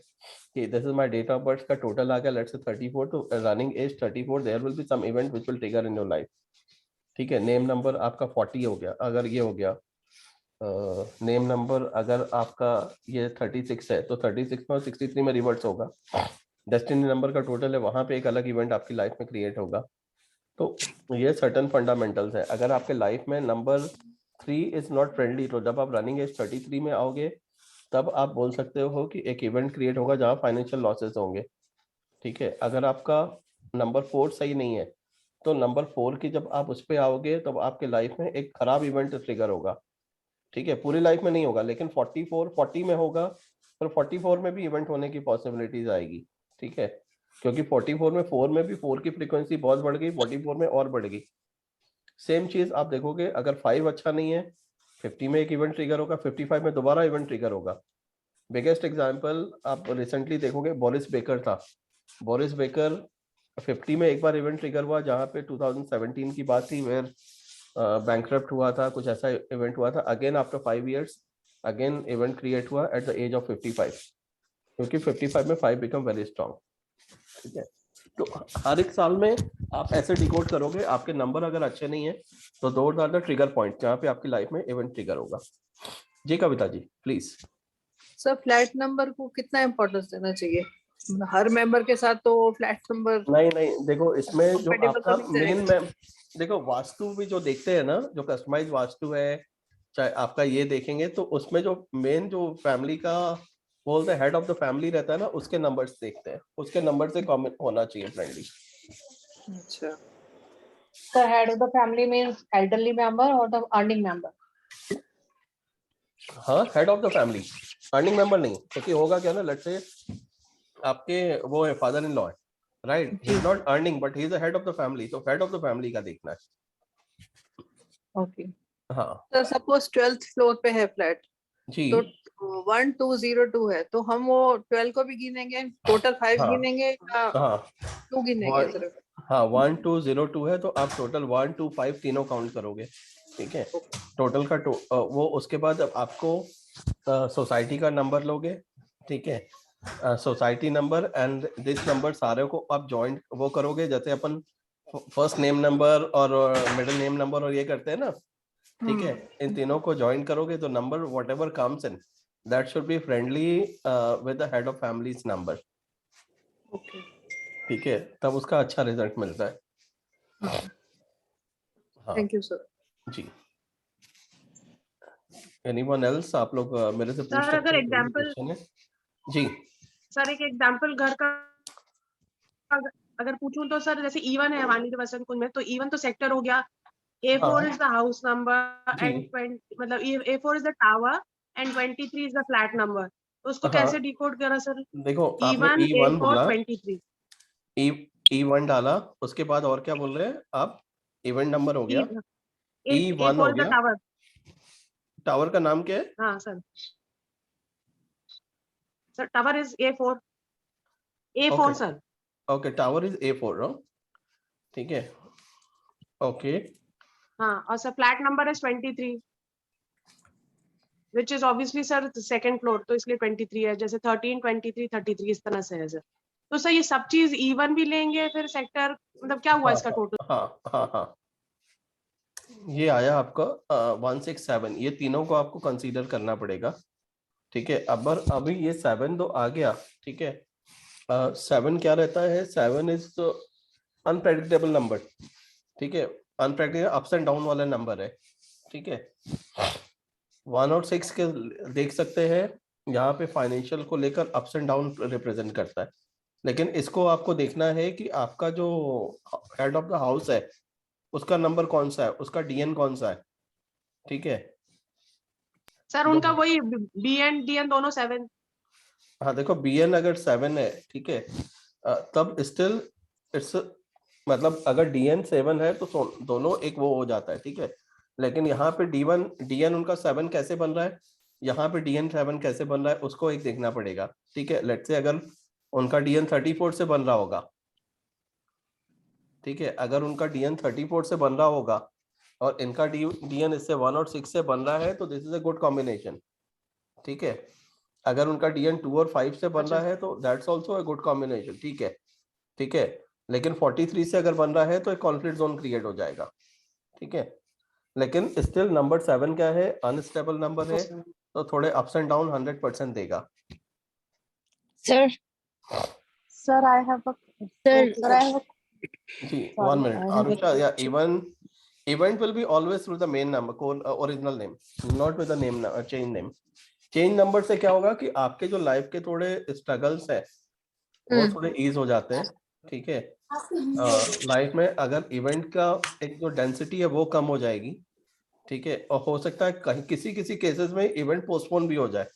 कि this is my date of birth का टोटल आ गया, लेट्स से 34, तो running age 34, there will be some event which will trigger in your life, ठीक है। नेम नंबर आपका 40 हो गया, अगर ये हो गया नेम नंबर, अगर आपका ये 36 है तो 36 में 63 में रिवर्स होगा। डेस्टिनी नंबर का टोटल है, वहां पे एक अलग इवेंट आपकी लाइफ में क्रिएट होगा। तो ये सर्टन फंडामेंटल्स है। अगर आपके लाइफ में नंबर 3 इज नॉट फ्रेंडली, तो जब आप रनिंग एज 33 में आओगे तब आप बोल सकते हो कि एक इवेंट क्रिएट होगा जहाँ फाइनेंशियल लॉसेस होंगे, ठीक है। अगर आपका नंबर 4 सही नहीं है तो नंबर 4 की जब आप उस पर आओगे तब आपके लाइफ में एक खराब इवेंट ट्रिगर होगा, ठीक है। पूरी लाइफ में नहीं होगा लेकिन 40 में होगा, पर 44 में भी इवेंट होने की पॉसिबिलिटीज आएगी, ठीक है। क्योंकि 44 में 4 में भी 4 की फ्रीक्वेंसी बहुत बढ़ गई, 44 में और बढ़ गई। सेम चीज आप देखोगे, अगर 5 अच्छा नहीं है 50 में एक इवेंट ट्रिगर होगा, 55 में दोबारा इवेंट ट्रिगर होगा। बिगेस्ट एग्जांपल आप रिसेंटली देखोगे, बोरिस बेकर था। बोरिस बेकर 50 में एक बार इवेंट ट्रिगर हुआ, जहां पे 2017 की बात थी, वेयर बैंकरप्ट हुआ था, कुछ ऐसा इवेंट हुआ था। Again after 5 years again event create हुआ एट द एज ऑफ 55, क्योंकि 55 में 5 बिकम वेरी स्ट्रॉन्ग, ठीक है। तो हर एक साल में आप ऐसे डिकोड करोगे, आपके नंबर अगर अच्छे नहीं है तो those are the trigger point जहाँ पे आपकी लाइफ में इवेंट ट्रिगर होगा। जी Kavita ji please. Sir flat number को कितना इम्पोर्टेंस देना चाहिए? हर मेंबर के साथ तो फ्लैट नंबर नहीं देखो, इसमें जो compatible आपका तो नहीं मेन रहेगा। में देखो वास्तु भी जो देखते हैं ना, जो कस्टमाइज वास्तु है, चाहे आपका ये देखेंगे तो उसमें जो मेन जो फैमिली का बोलते हैं हेड ऑफ द फैमिली रहता है ना, उसके नंबर्स देखते हैं, उसके नंबर से कॉमन होना चाहिए फ्रेंडली। अच्छा, Sir, head of the family means elderly member or the earning member? हाँ, head of the family, earning member नहीं, क्योंकि होगा क्या ना, लेट्स से आपके वो है फादर इन लॉ है, right, he is not earning but he is the head of the family, तो हेड ऑफ द फैमिली का देखना है। Okay. हाँ तो सपोज 12th फ्लोर पे है फ्लैट, जी, तो 1202 है, तो हम वो 12 को भी गिनेंगे, टोटल 5 हाँ गिनेंगे या हाँ 2 गिनेंगे सिर्फ? हाँ 1202 है तो आप टोटल 125 तीनों काउंट करोगे, ठीक है, टोटल का वो उसके बाद अब आपको सोसाइटी का नंबर लोगे, ठीक है, society number and this number सारे को आप जॉइंट वो करोगे, जैसे अपन फर्स्ट नेम नंबर और मिडिल नेम नंबर और ये करते हैं ना, ठीक है, इन तीनों को जॉइंट करोगे तो number whatever comes in that should be friendly with the head of families number, okay, ठीक है, तब उसका अच्छा रिजल्ट मिलता है। हाँ थैंक यू सर। जी, एनीवन एल्स, आप लोग मेरे से पूछ सर सकते अगर हैं, कोई भी एग्जांपल, क्वेश्चन है जी? सर एक एग्जांपल घर का अगर पूछूं तो सर जैसे E1 है वानी के वसंत कुंज में, तो E1 तो सेक्टर हो गया, A4 is the house number जी। एंड 20 मतलब A4 is the tower and 23 is the flat number, तो उसको हाँ। कैसे डिकोड करा सर? देखो आपने E1 E1 A4 बोला, 23 E1 डाला, उसके बाद और क्या बोल रहे हैं आप? इवेंट नंबर हो गया, E1 A4 हो इज द गया, टावर। टावर का नाम क्या है? हाँ sir, sir tower is A4 okay sir. Okay, tower is A4, ठीक है, ओके, हाँ, और sir flat number is 23 which is obviously sir second floor, तो इसलिए 23 है, जैसे 13 23 33 इस तरह से है सर। तो सर ये सब चीज E1 भी लेंगे फिर सेक्टर, मतलब क्या हुआ हाँ इसका टोटल? हाँ हाँ हाँ, ये आया आपका 167, ये तीनों को आपको कंसीडर करना पड़ेगा, ठीक है। अब अभी ये 7 तो आ गया, ठीक है, 7 क्या रहता है? 7 इज अनप्रेडिक्टेबल नंबर, ठीक है, अनप्रेडिक्टेबल अप्स एंड डाउन वाला नंबर है, ठीक है। 1 और 6 के देख सकते हैं, यहाँ पे फाइनेंशियल को लेकर अप्स एंड डाउन रिप्रेजेंट करता है, लेकिन इसको आपको देखना है कि आपका जो हेड ऑफ द हाउस है उसका नंबर कौन सा है, उसका डीएन कौन सा है, ठीक है। सर उनका वही B एंड DN दोनों 7। हाँ देखो, बीएन अगर 7 है, ठीक है, तब स्टिल इट्स, मतलब अगर डीएन 7 है तो दोनों एक वो हो जाता है, ठीक है। लेकिन यहाँ पे डीएन उनका 7 कैसे बन रहा है, यहाँ पे डीएन 7 कैसे बन रहा है, उसको एक देखना पड़ेगा, ठीक है। लेट्स से अगर उनका डीएन 34 से बन रहा होगा, ठीक है, अगर उनका डीएन 34 से बन रहा होगा और इनका डीएन इससे 1 और 6 से बन रहा है, तो this is a good combination, ठीक है। अगर उनका डीएन 2 और 5 से बन रहा है तो that's also a good combination, ठीक है, ठीक है। लेकिन 43 से अगर बन रहा है तो एक कॉन्फ्लिक्ट जोन क्रिएट हो जाएगा, ठीक है। लेकिन स्टिल नंबर 7 क्या है? अनस्टेबल नंबर है, तो थोड़े अप्स एंड डाउन 100% देगा। Sir, सर आई हैव जी 1 minute, Arusha, yeah event will be always through the main number, original name, not with the name change name. Change number से क्या होगा कि आपके जो लाइफ के थोड़े स्ट्रगल्स है वो थोड़े ईज हो जाते हैं, ठीक है। लाइफ में अगर इवेंट का एक जो डेंसिटी है वो कम हो जाएगी, ठीक है, और हो सकता है कहीं किसी केसेस में इवेंट पोस्टपोन भी हो जाए,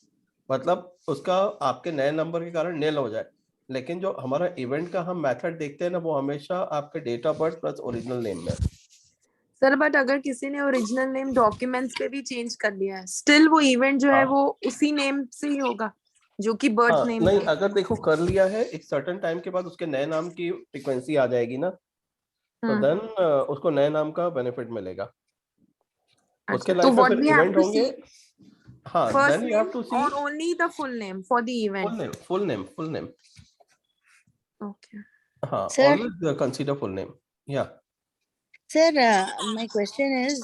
मतलब उसका आपके नए नंबर के कारण नेल हो जाए। लेकिन जो हमारा इवेंट का हम मेथड देखते हैं ना, वो हमेशा आपके date of birth plus original name में। सर बट अगर किसी ने ओरिजिनल नेम डॉक्यूमेंट्स पे भी चेंज कर लिया है, स्टिल वो इवेंट जो है वो उसी नेम से ही होगा जो कि बर्थ नेम नहीं, अगर देखो कर लिया है एक सर्टेन टाइम के बाद उसके नए नाम की फ्रीक्वेंसी आ जाएगी ना, तो देन उसको नए नाम का बेनिफिट मिलेगा, उसके लाइफ में फिर इवेंट होंगे। हाँ, first then you have name to see और only the full name for the event. full name. Okay हाँ, Sir. always consider full name. Yeah. sir, my question is,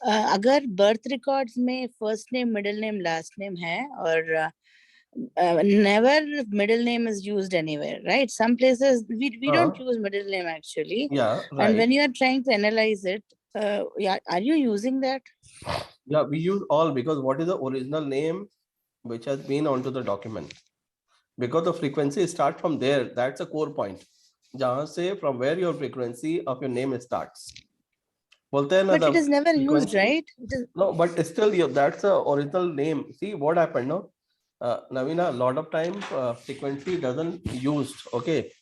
अगर birth records में first name, middle name, last name है और never middle name is used anywhere, right? Some places we don't use middle name actually. Yeah, right. And when you are trying to analyze it, yeah, are you using that? Yeah, we use all because what is the original name which has been onto the document? Because the frequency start from there. That's a core point. जहाँ से from where your frequency of your name starts. बोलते हैं ना But the it is never used, frequency. right? It is, No, but still, that's the original name. See what happened, no? Navina, a lot of time frequency doesn't used, okay?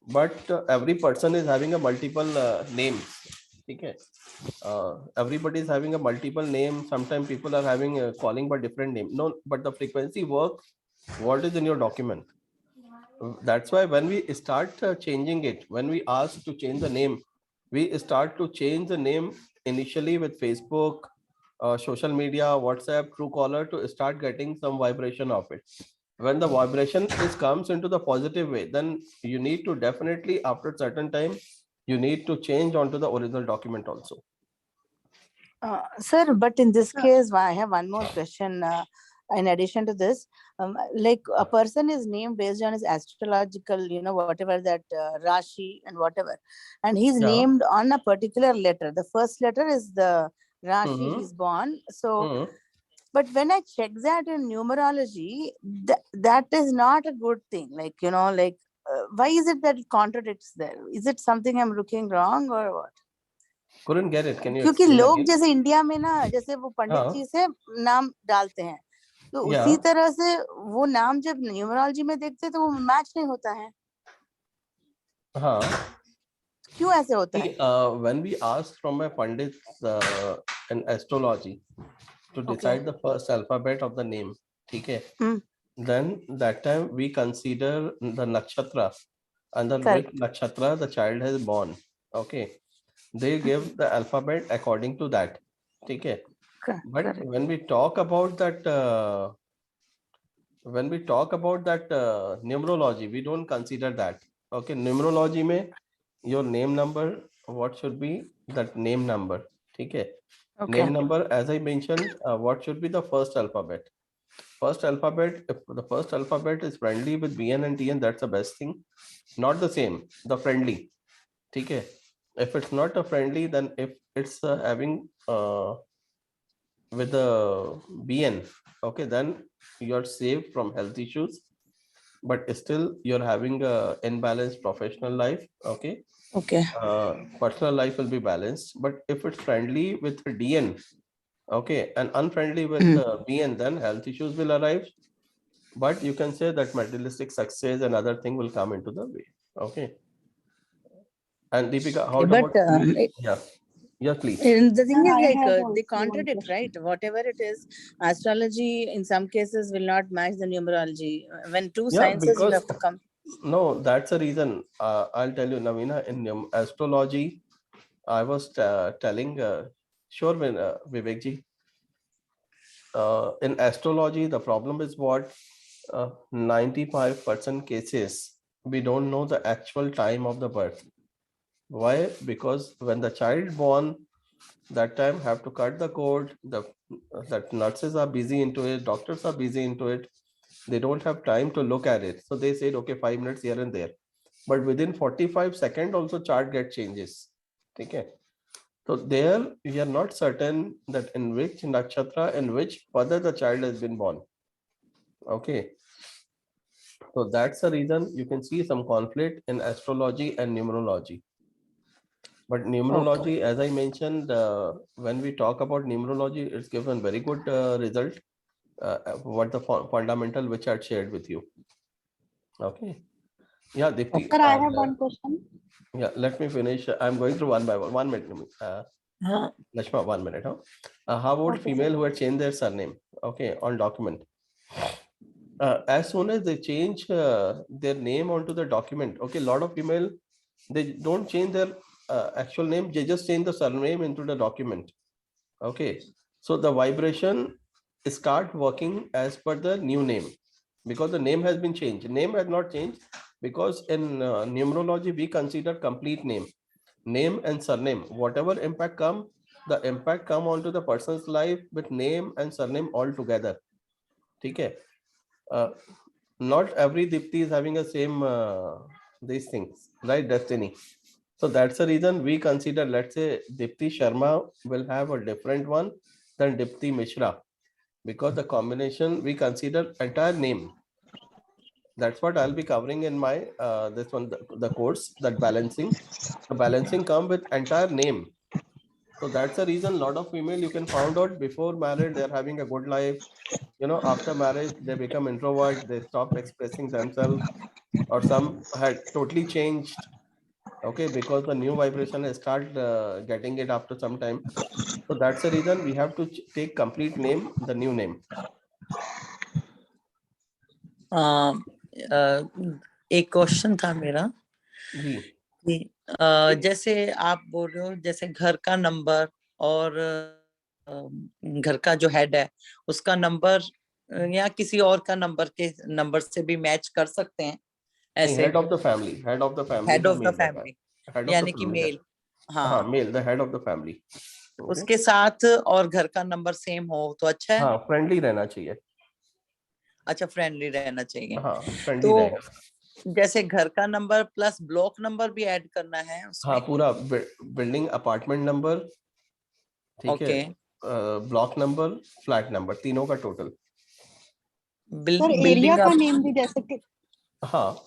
But every person is having a multiple names, okay? Everybody is having a multiple name. Sometimes people are having calling by different name. No, but the frequency works. What is in your document? That's why when we start changing it, when we ask to change the name, we start to change the name initially with Facebook, social media, WhatsApp, Truecaller to start getting some vibration of it. When the vibration comes into the positive way, then you need to definitely after certain time, you need to change onto the original document also. Sir, but in this case, I have one more question. In addition to this, like a person is named based on his astrological, whatever that Rashi and whatever, and he's Yeah. named on a particular letter. The first letter is the Rashi Mhm. he's born. So, Mhm. but when I check that in numerology, that is not a good thing. Like, why is it that it contradicts there? Is it something I'm looking wrong or what? Couldn't get it. Can you क्योंकि explain लोग again? जैसे India में ना जैसे वो पंडित हाँ. जी से नाम डालते हैं तो Yeah. उसी तरह से वो नाम जब न्यूमरोलॉजी में देखते हैं तो वो मैच नहीं होता है हाँ. क्यों ऐसे होता है? See, when we ask from a pandit in astrology to decide the first alphabet of the name, okay, then that time we consider the nakshatra under Correct. which nakshatra the child has born. Okay, they give the alphabet according to that. Okay, but Correct. when we talk about that, numerology, we don't consider that. Okay, numerology में your name number, what should be that name number? Okay, name number, as I mentioned, what should be the first alphabet? First alphabet, if the first alphabet is friendly with BN and TN, that's the best thing. Not the same, the friendly. Okay, if it's not a friendly, then if it's having with the BN, okay, then you're safe from health issues, but still you're having a imbalanced professional life. Okay. Personal life will be balanced, but if it's friendly with DN, okay, and unfriendly with BN, then health issues will arrive. But you can say that materialistic success and other thing will come into the way. Okay. And Deepika, how But yeah. Yes, please. the thing Sir, is I like have they also one contradict, question. right? Whatever it is, astrology in some cases will not match the numerology. When two Yeah, sciences will because have to come. no, that's the reason. I'll tell you, Navina, in astrology, I was telling, sure, Vivek ji, in astrology, the problem is what 95% cases, we don't know the actual time of the birth. Why? Because when the child born, that time have to cut the cord, that nurses are busy into it, doctors are busy into it. They don't have time to look at it. So they said, okay, 5 minutes here and there. But within 45 seconds also chart get changes. Okay. So there we are not certain that in which nakshatra, in which further the child has been born. Okay. So that's the reason you can see some conflict in astrology and numerology. But numerology, as I mentioned, when we talk about numerology, it's given very good result. What the fundamental which I shared with you. Okay. Yeah, Deepti. Sir, I have one question. Yeah, let me finish. I'm going through one by one. 1 minute. Lashma, 1 minute. How about Okay, female who had changed their surname? Okay, on document. As soon as they change their name onto the document, okay, a lot of female, they don't change their actual name, they just change the surname into the document. Okay, so the vibration start working as per the new name because the name has been changed. Name has not changed because in numerology we consider complete name and surname. Whatever impact come, the impact come onto the person's life with name and surname all together. Okay. Not every Dipti is having the same these things, right? Destiny. So that's the reason we consider, let's say Dipti Sharma will have a different one then Dipti Mishra, because the combination we consider entire name. That's what I'll be covering in my this one, the course, that balancing. The balancing come with entire name. So that's the reason a lot of female you can found out before marriage they're having a good life. You know, after marriage they become introvert, they stop expressing themselves, or some had totally changed. Okay, because the new vibration has started getting it after some time. So that's the reason we have to take complete name, the new name. एक question था मेरा जी कि जैसे आप बोल रहे हो जैसे घर का नंबर और घर का जो हेड है उसका नंबर या किसी और का नंबर से भी मैच कर सकते हैं ऐसे head of the family, head of the family, head of the family यानी कि मेल, हाँ male, the head of the family, उसके साथ और घर का नंबर सेम हो तो अच्छा है। हाँ फ्रेंडली रहना चाहिए। अच्छा फ्रेंडली रहना चाहिए। हाँ फ्रेंडली तो रहेगा। जैसे घर का नंबर प्लस ब्लॉक नंबर भी ऐड करना है उसमें? हाँ पूरा बिल्डिंग अपार्टमेंट नंबर, ठीक है, ब्लॉक नंबर, फ्लैट नंबर, तीनों का टोटल। सर एरिया का नेम भी जैसे कि हाँ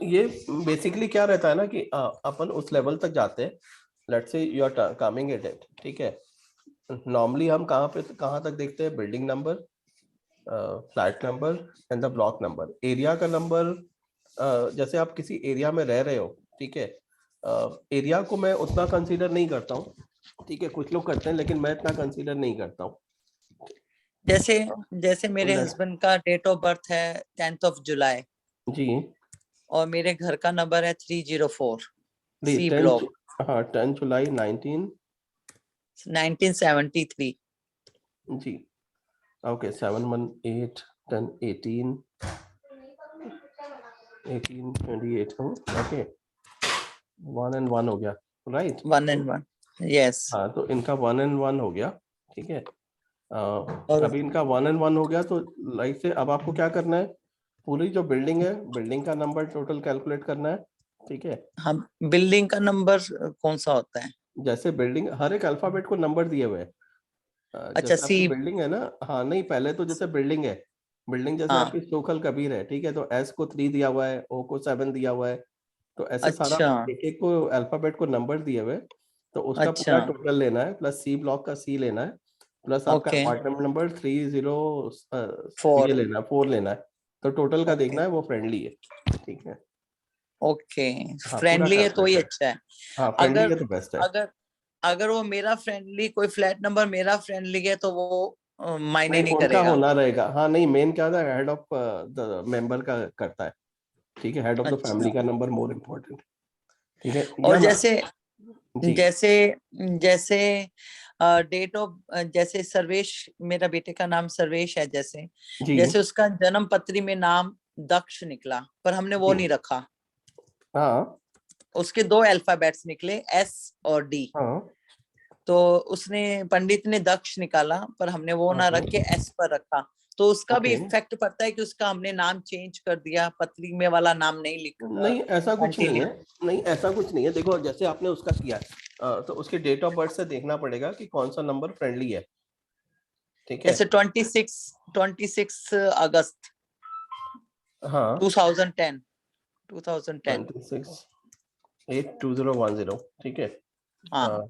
ये बेसिकली क्या रहता है ना कि अपन उस लेवल तक जाते हैं, let's say you are coming at it, ठीक है। नॉर्मली हम कहाँ तक देखते हैं, building number, flat number and the block number. Area का नंबर जैसे आप किसी एरिया में रह रहे हो, ठीक है, एरिया को मैं उतना कंसीडर नहीं करता हूँ, ठीक है, कुछ लोग करते हैं लेकिन मैं इतना कंसीडर नहीं करता हूँ। जैसे मेरे हस्बैंड का डेट ऑफ बर्थ है 10th जुलाई जी, और मेरे घर का नंबर है 304 सी 10 ब्लॉक। हाँ 10 जुलाई 1973 जी, ओके 718 10 18 18 28 ओके 1 and 1 हो गया, राइट? 1 and 1 yes. हाँ तो इनका 1 and 1 हो गया, ठीक है। अभी इनका 1 and 1 हो गया तो लाइक से अब आपको क्या करना है, पूरी जो बिल्डिंग है, बिल्डिंग का नंबर टोटल कैलकुलेट करना है, ठीक है। हाँ बिल्डिंग का नंबर कौन सा होता है? जैसे बिल्डिंग हर एक अल्फाबेट को नंबर दिए हुए हैं। अच्छा जैसे आपकी बिल्डिंग है ना, हाँ नहीं पहले तो जैसे बिल्डिंग है, बिल्डिंग जैसे आपकी सोखल कबीर है, ठीक है, तो एस को 3 दिया हुआ है, ओ को 7 दिया हुआ है, तो ऐसे सारा एक को अल्फाबेट को नंबर दिए हुए, तो उसका पूरा टोटल लेना है, प्लस सी ब्लॉक का सी लेना है, प्लस आपका अपार्टमेंट नंबर 304 लेना है, 4 लेना है, तो टोटल का देखना है वो फ्रेंडली है, ठीक है। ओके फ्रेंडली है तो ही अच्छा है। हाँ फ्रेंडली है तो बेस्ट है। अगर वो मेरा फ्रेंडली, कोई फ्लैट नंबर मेरा फ्रेंडली है तो वो मायने नहीं उनका करेगा। होना रहेगा, हाँ नहीं मेन क्या था, हेड ऑफ द मेंबर का करता है, ठीक है, हेड ऑफ द फैमिली का नंबर मोर इम्पोर्टेंट, ठीक है। और जैसे डेट ऑफ, जैसे सर्वेश, मेरा बेटे का नाम सर्वेश है, जैसे उसका जन्म पत्री में नाम दक्ष निकला पर हमने वो नहीं रखा, हाँ उसके 2 अल्फाबेट्स निकले एस और डी, तो उसने पंडित ने दक्ष निकाला पर हमने वो ना रख के एस पर रखा, तो उसका भी इफेक्ट पड़ता है कि उसका हमने नाम चेंज कर दिया, पत्री में वाला नाम नहीं लिखा? नहीं ऐसा कुछ नहीं है, नहीं ऐसा कुछ नहीं है। देखो जैसे आपने उसका किया तो उसके डेट ऑफ बर्थ से देखना पड़ेगा कि कौन सा नंबर फ्रेंडली है, ठीक है। जैसे 26 अगस्त हाँ 2010 26 82010, ठीक है। हाँ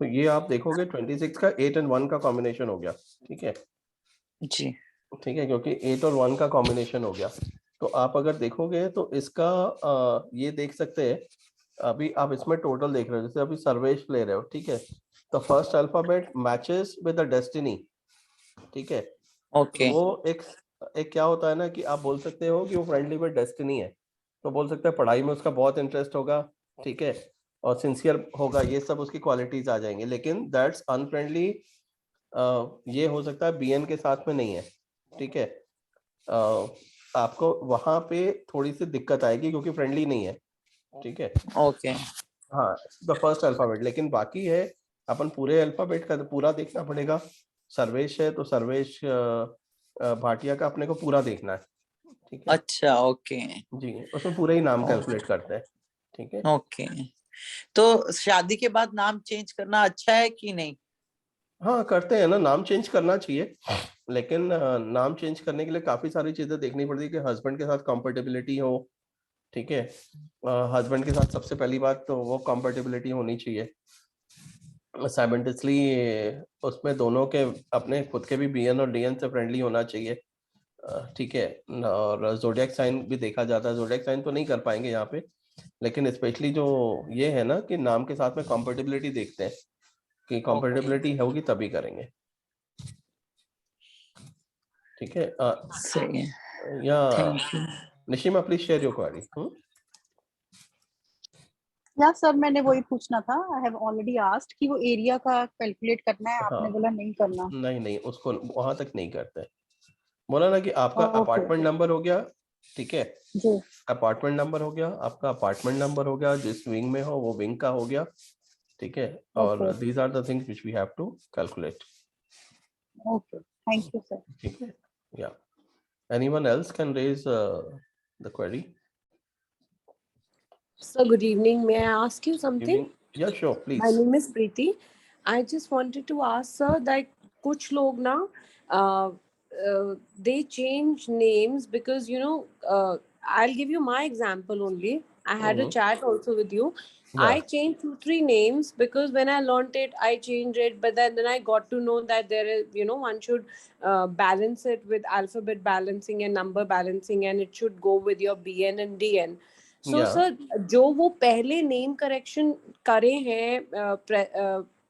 तो ये आप देखोगे 26 का 8 and 1 का कॉम्बिनेशन हो गया, ठीक है जी, ठीक है, क्योंकि 8 और 1 का कॉम्बिनेशन हो गया। तो आप अगर देखोगे तो इसका ये देख सकते हैं, अभी आप इसमें टोटल देख रहे हो, जैसे अभी सर्वेश ले रहे हो, ठीक है, तो first alphabet matches with the destiny, ठीक है। ओके वो एक क्या होता है ना कि आप बोल सकते हो कि वो फ्रेंडली विद डेस्टिनी है, तो बोल सकते हैं पढ़ाई में उसका बहुत इंटरेस्ट होगा, ठीक है, और सिंसियर होगा, ये सब उसकी क्वालिटीज आ जाएंगे, लेकिन दैट्स अनफ्रेंडली ये हो सकता है बीएन के साथ में नहीं है, ठीक है। आपको वहां पे थोड़ी सी दिक्कत आएगी क्योंकि फ्रेंडली नहीं है, ठीक है। ओके हाँ द फर्स्ट अल्फाबेट, लेकिन बाकी है अपन पूरे अल्फाबेट का पूरा देखना पड़ेगा। सर्वेश है तो सर्वेश भाटिया का अपने को पूरा देखना है, ठीक है। अच्छा ओके जी उसमें पूरे ही नाम कैलकुलेट करते हैं, ठीक है। ओके तो शादी के बाद नाम चेंज करना अच्छा है कि नहीं? हाँ करते हैं ना, नाम चेंज करना चाहिए, लेकिन नाम चेंज करने के लिए काफी सारी चीजें देखनी पड़ती है कि हस्बैंड के साथ कंपेटिबिलिटी हो, ठीक है। हस्बैंड के साथ सबसे पहली बात तो वो कंपेटिबिलिटी होनी चाहिए। साइमल्टेनियसली उसमें दोनों के अपने खुद के भी बीएन और डीएन से फ्रेंडली होना चाहिए, ठीक है। और जोडिएक साइन भी देखा जाता है, जोडिएक साइन तो नहीं कर पाएंगे यहाँ पे, लेकिन स्पेशली जो ये है ना कि नाम के साथ में कंपेटिबिलिटी देखते हैं कि कंपेटिबिलिटी होगी तभी करेंगे, ठीक है। सही है, yeah thank you. Nishima please share your query. Yeah sir मैंने वही पूछना था, आई हैव ऑलरेडी आस्क्ड कि वो एरिया का कैलकुलेट करना है, आपने हाँ बोला नहीं करना। नहीं उसको वहां तक नहीं करते, बोला ना कि आपका अपार्टमेंट नंबर हो गया, ठीक है जी। अपार्टमेंट नंबर हो गया, आपका अपार्टमेंट नंबर हो गया, जिस विंग में हो वो विंग का हो गया, ठीक है। और these are the things which we have to calculate. Okay, thank you sir. ठीक है, या anyone else can raise the query. Sir, good evening. May I ask you something? Yeah, sure, please. My name is Preeti. I just wanted to ask sir that कुछ लोग ना they change names because I'll give you my example only. I had a chat also with you. Yeah. I changed 2-3 names because when I learnt it, I changed it. But then I got to know that there is, one should balance it with alphabet balancing and number balancing, and it should go with your BN and DN. So Yeah. sir, जो वो पहले name correction करे हैं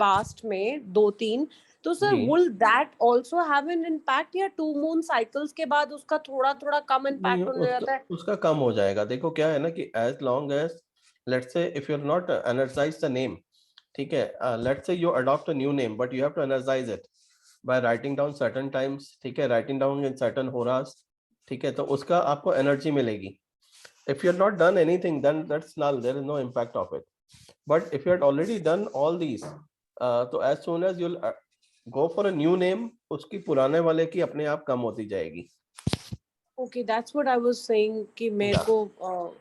past में 2-3, तो sir ji. will that also have an impact या 2 moon cycles के बाद उसका थोड़ा थोड़ा कम नहीं, impact होने जाता है? उसका कम हो जाएगा। देखो क्या है ना कि as long as let's say if you're not energize the name, ठीक है, let's say you adopt a new name but you have to energize it by writing down certain times, ठीक है, writing down in certain horas, ठीक है, तो उसका आपको energy मिलेगी। If you have not done anything, then that's null. There is no impact of it. But if you had already done all these, so as soon as you'll go for a new name, उसकी पुराने वाले की अपने आप कम होती जाएगी। Okay, that's what I was saying कि मेरे को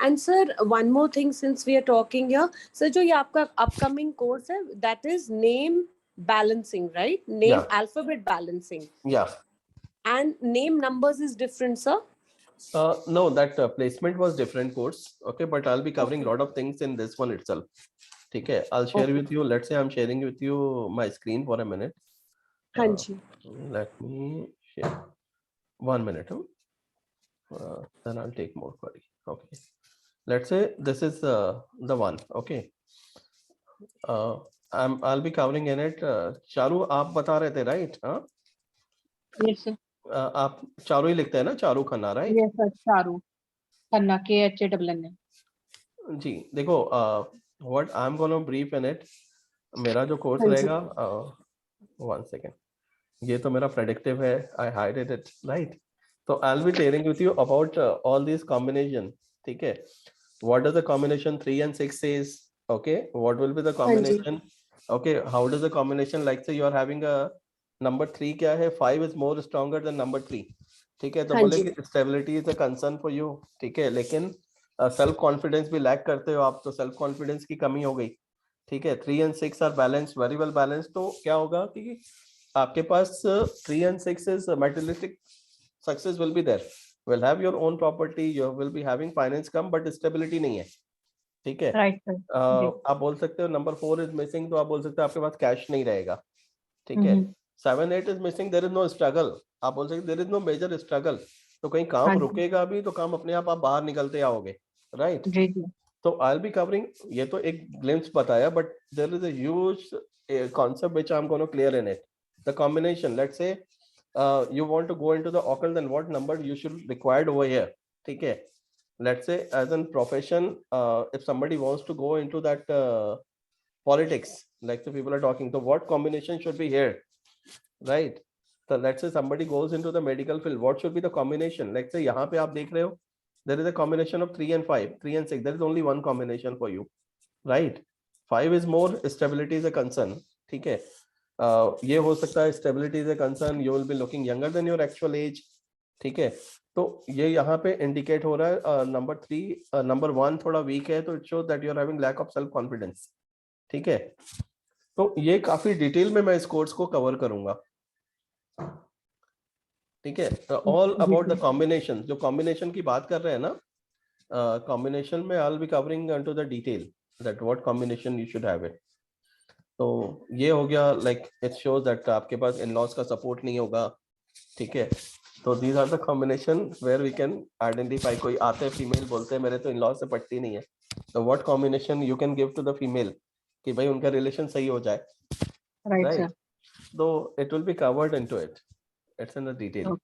and sir, one more thing since we are talking here, sir जो ये आपका upcoming course है, that is name balancing, right? Name alphabet balancing. Yeah. And name numbers is different, sir? No, that placement was different course, okay, but I'll be covering a lot of things in this one itself. ठीक है, I'll share with you. Let's say I'm sharing with you my screen for a minute. हाँ जी. Let me share 1 minute. Then I'll take more query. Okay. Let's say this is the one. Okay. I'll be covering in it. Charu आप बता रहे थे, right? हाँ. Yes sir. आप चारू ही लिखते हैं ना, Charu Khanna, right? Yes sir, Charu Khanna, KHANN। जी देखो, what I am gonna brief in it, मेरा जो कोर्स रहेगा, 1 सेकेंड, ये तो मेरा प्रेडिक्टिव है, आई हाइडेड इट, राइट? तो I will be telling with you about all this combination, ठीक है? What does the combination 3 and 6 says, okay? What will be the combination? Okay, how does the combination, like say you are having a number 3 क्या है, 5 is more stronger than number 3, ठीक है, तो बोले कि stability is a concern for you, ठीक है, लेकिन सेल्फ कॉन्फिडेंस भी लैक करते हो आप, तो सेल्फ कॉन्फिडेंस की कमी हो गई, ठीक है। 3 and 6 are balance, very well balance, तो क्या होगा कि आपके पास 3 and 6 is materialistic success will be there, will have your own property, you will be having finance come, but stability नहीं है, ठीक है, राइट। आप बोल सकते हो नंबर 4 इज मिसिंग, तो आप बोल सकते हो आपके पास कैश नहीं रहेगा, ठीक है। 7 8 is missing, there is no struggle, आप बोल सकते there is no major struggle, तो कहीं काम रुकेगा भी तो काम अपने आप बाहर निकलते आओगे, राइट? तो आई विल बी कवरिंग, ये तो एक ग्लिम्स बताया, but there is a huge concept which I'm going to clear in it. The combination, let's say you want to go into the occult, then what number you should required over here, ठीक है? Let's say as in profession, if somebody wants to go into that politics, like the people are talking, so what combination should be here, right? So let's say somebody goes into the medical field, what should be the combination? Let's say यहाँ पे आप देख रहे हो, there is a combination of 3 and 5, 3 and 6, there is only one combination for you, right? 5 is more, stability is a concern, ठीक है? ये हो सकता है stability is a concern, you will be looking younger than your actual age, ठीक है? तो ये यहाँ पे इंडिकेट हो रहा है नंबर 3 नंबर 1 थोड़ा वीक है, तो it shows that you are having lack of self confidence. ठीक है, तो ये काफी डिटेल में मैं इस कोर्स को कवर करूंगा। ठीक है, ऑल अबाउट द कॉम्बिनेशन, जो कॉम्बिनेशन की बात कर रहे हैं ना, कॉम्बिनेशन में I will be covering into the detail that what combination you should have it. तो ये हो गया, लाइक इट शोज दैट आपके पास इन लॉज का सपोर्ट नहीं होगा। ठीक है, तो these are the combination where we can identify. कोई आते फीमेल बोलते हैं मेरे तो इन लॉज से पटती नहीं है, तो what combination you can give to the female कि भाई उनका रिलेशन सही हो जाए, Right, sir. right? So it will be covered into it. It's in the detail.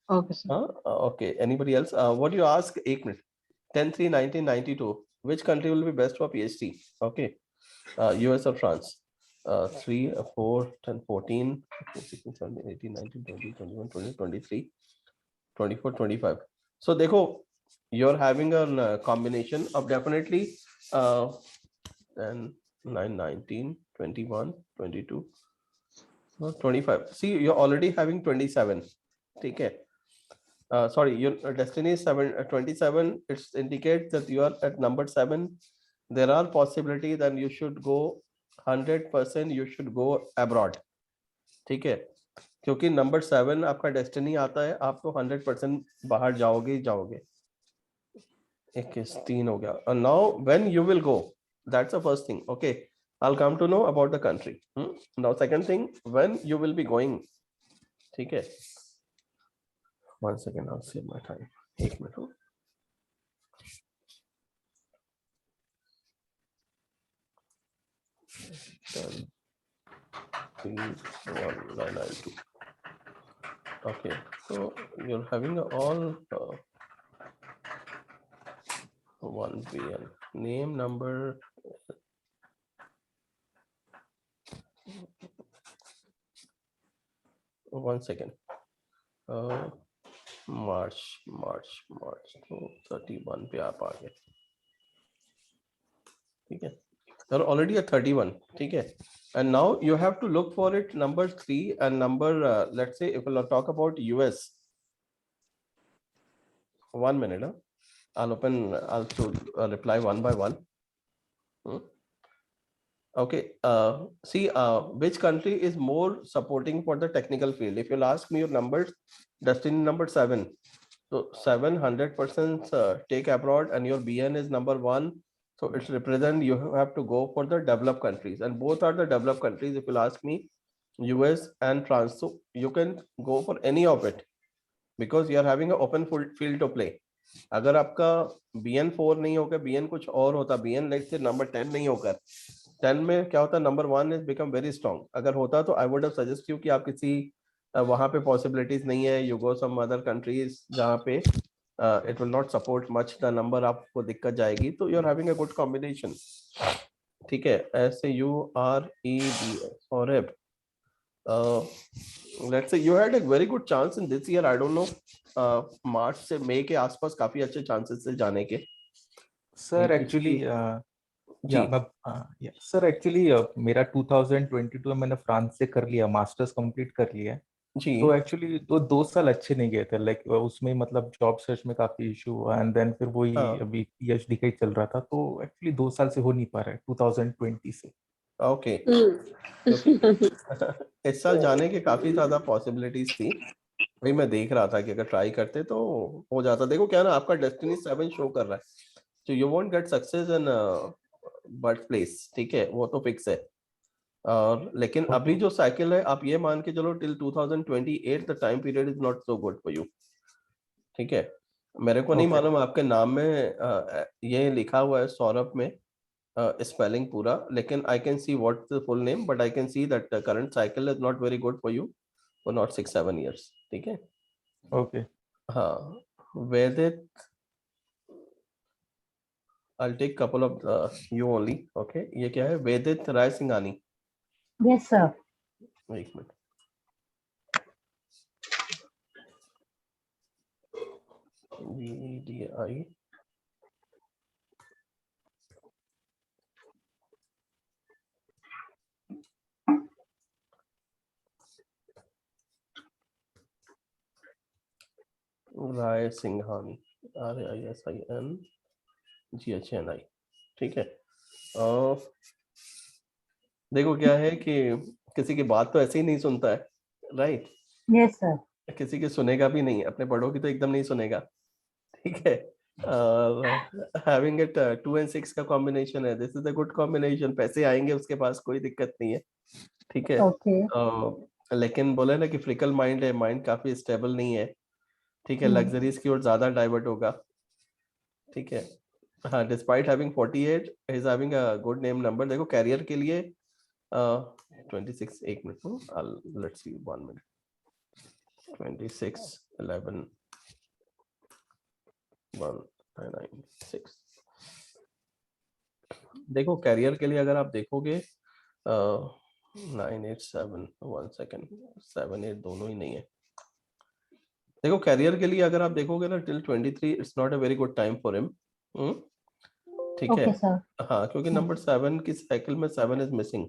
Okay, sir. Okay. Anybody else? What do you ask? 1 minute. 10/3/1992. Which country will be best for PhD? Okay. US or France? 3, 4, 10, 14, 16, 17, 18, 19, 20, 21, 22, 23, 24, 25. So देखो, you're having a combination of definitely 10, 9, 19, 21, 22. 25. See, you're already having 27. ठीक है, sorry, your destiny is 27. It indicates that you are at number 7. There are possibilities that you should go 100%, you should go abroad. ठीक है, क्योंकि number 7 आपका destiny आता है, आप तो 100% बाहर जाओगे ही जाओगे। 21, 3 हो गया। And now when you will go, that's the first thing. Okay, I'll come to know about the country. Now second thing, when you will be going. ठीक है, 1 second, I'll save my time. 1 minute. 10, 3, 1, 9, 9, 2. Okay, so you're having all 1 BN name, number. One second. March तो 31 पे आप आ गए। ठीक है, you're already at 31. ठीक है, and now you have to look for it number 3 and number let's say if we'll talk about US. 1 minute. I'll reply one by one. Okay, see which country is more supporting for the technical field. If you'll ask me your numbers, destiny number 7. So 700% take abroad, and your BN is number 1. So it's represent you have to go for the developed countries, and both are the developed countries. If you'll ask me, US and France, so you can go for any of it because you are having an open field to play. अगर आपका BN 4 नहीं होगा, BN कुछ और होता, BN late से number 10 नहीं होकर 10 में क्या होता, number 1 is become very strong. अगर होता तो I would have suggest you कि आप किसी वहां पे पॉसिबिलिटीज नहीं है, you go some other countries जहाँ पे it will not support much the number, आपको दिक्कत जाएगी, तो you are having a good combination. ठीक है, SAUREBS और let's say you had a very good chance in this year. I don't know, मार्च से मई के आसपास काफी अच्छे चांसेस थे जाने के। सर एक्चुअली सर एक्चुअली मेरा 2022 में मैंने फ्रांस से कर लिया, मास्टर्स कंप्लीट कर लिया जी। तो एक्चुअली तो 2 साल अच्छे नहीं गए थे, लाइक उसमें मतलब जॉब सर्च में काफी इशू हुआ एंड देन फिर वही अभी PhD का ही चल रहा था, तो एक्चुअली 2 साल से हो नहीं पा रहा है 2020 से। ओके, इस साल जाने के काफी ज्यादा पॉसिबिलिटीज थी, वही मैं देख रहा था कि अगर ट्राई करते तो हो जाता। देखो क्या ना, आपका डेस्टिनी 7 शो कर रहा है, तो you won't get success in birth place. ठीक है, वो तो फिक्स है। और लेकिन अभी जो साइकिल है, आप ये मान के चलो till 2028 the time period is not so good for you. ठीक है, मेरे को नहीं मालूम आपके नाम में ये लिखा हुआ है सौरभ में spelling पूरा, लेकिन I can see what's the full name, but I can see that the current cycle is not very good for you for not 6-7 years. ठीक है, ओके हाँ, Vedit, I'll take couple of you only. Okay, ये क्या है, वेदित राय Singhani. Yes, sir. एक minute, VDI राय Singhani, RAISINGHANI, ठीक है। देखो क्या है कि किसी की बात तो ऐसे ही नहीं सुनता है, राइट? Yes sir. किसी की सुनेगा भी नहीं, अपने बड़ों की तो एकदम नहीं सुनेगा, ठीक है। हैविंग इट 2 and 6 का कॉम्बिनेशन है, this is a good combination, पैसे आएंगे उसके पास, कोई दिक्कत नहीं है, ठीक है। लेकिन बोले ना कि फ्रिकल माइंड है, माइंड काफी स्टेबल नहीं है, ठीक है, लग्जरीज की ओर ज्यादा डाइवर्ट होगा, ठीक है। हाँ, despite having 48 is having a good name number. देखो कैरियर के लिए 26, एक मिनट, लेट्स सी 1 मिनट, 26 11 196। देखो कैरियर के लिए अगर आप देखोगे 987, 1 सेकेंड, 7 8 दोनों ही नहीं है। देखो कैरियर के लिए अगर आप देखोगे ना till 23 it's not a very good time for him, ठीक है। हाँ, क्योंकि नंबर 7 की साइकिल में 7 इज मिसिंग,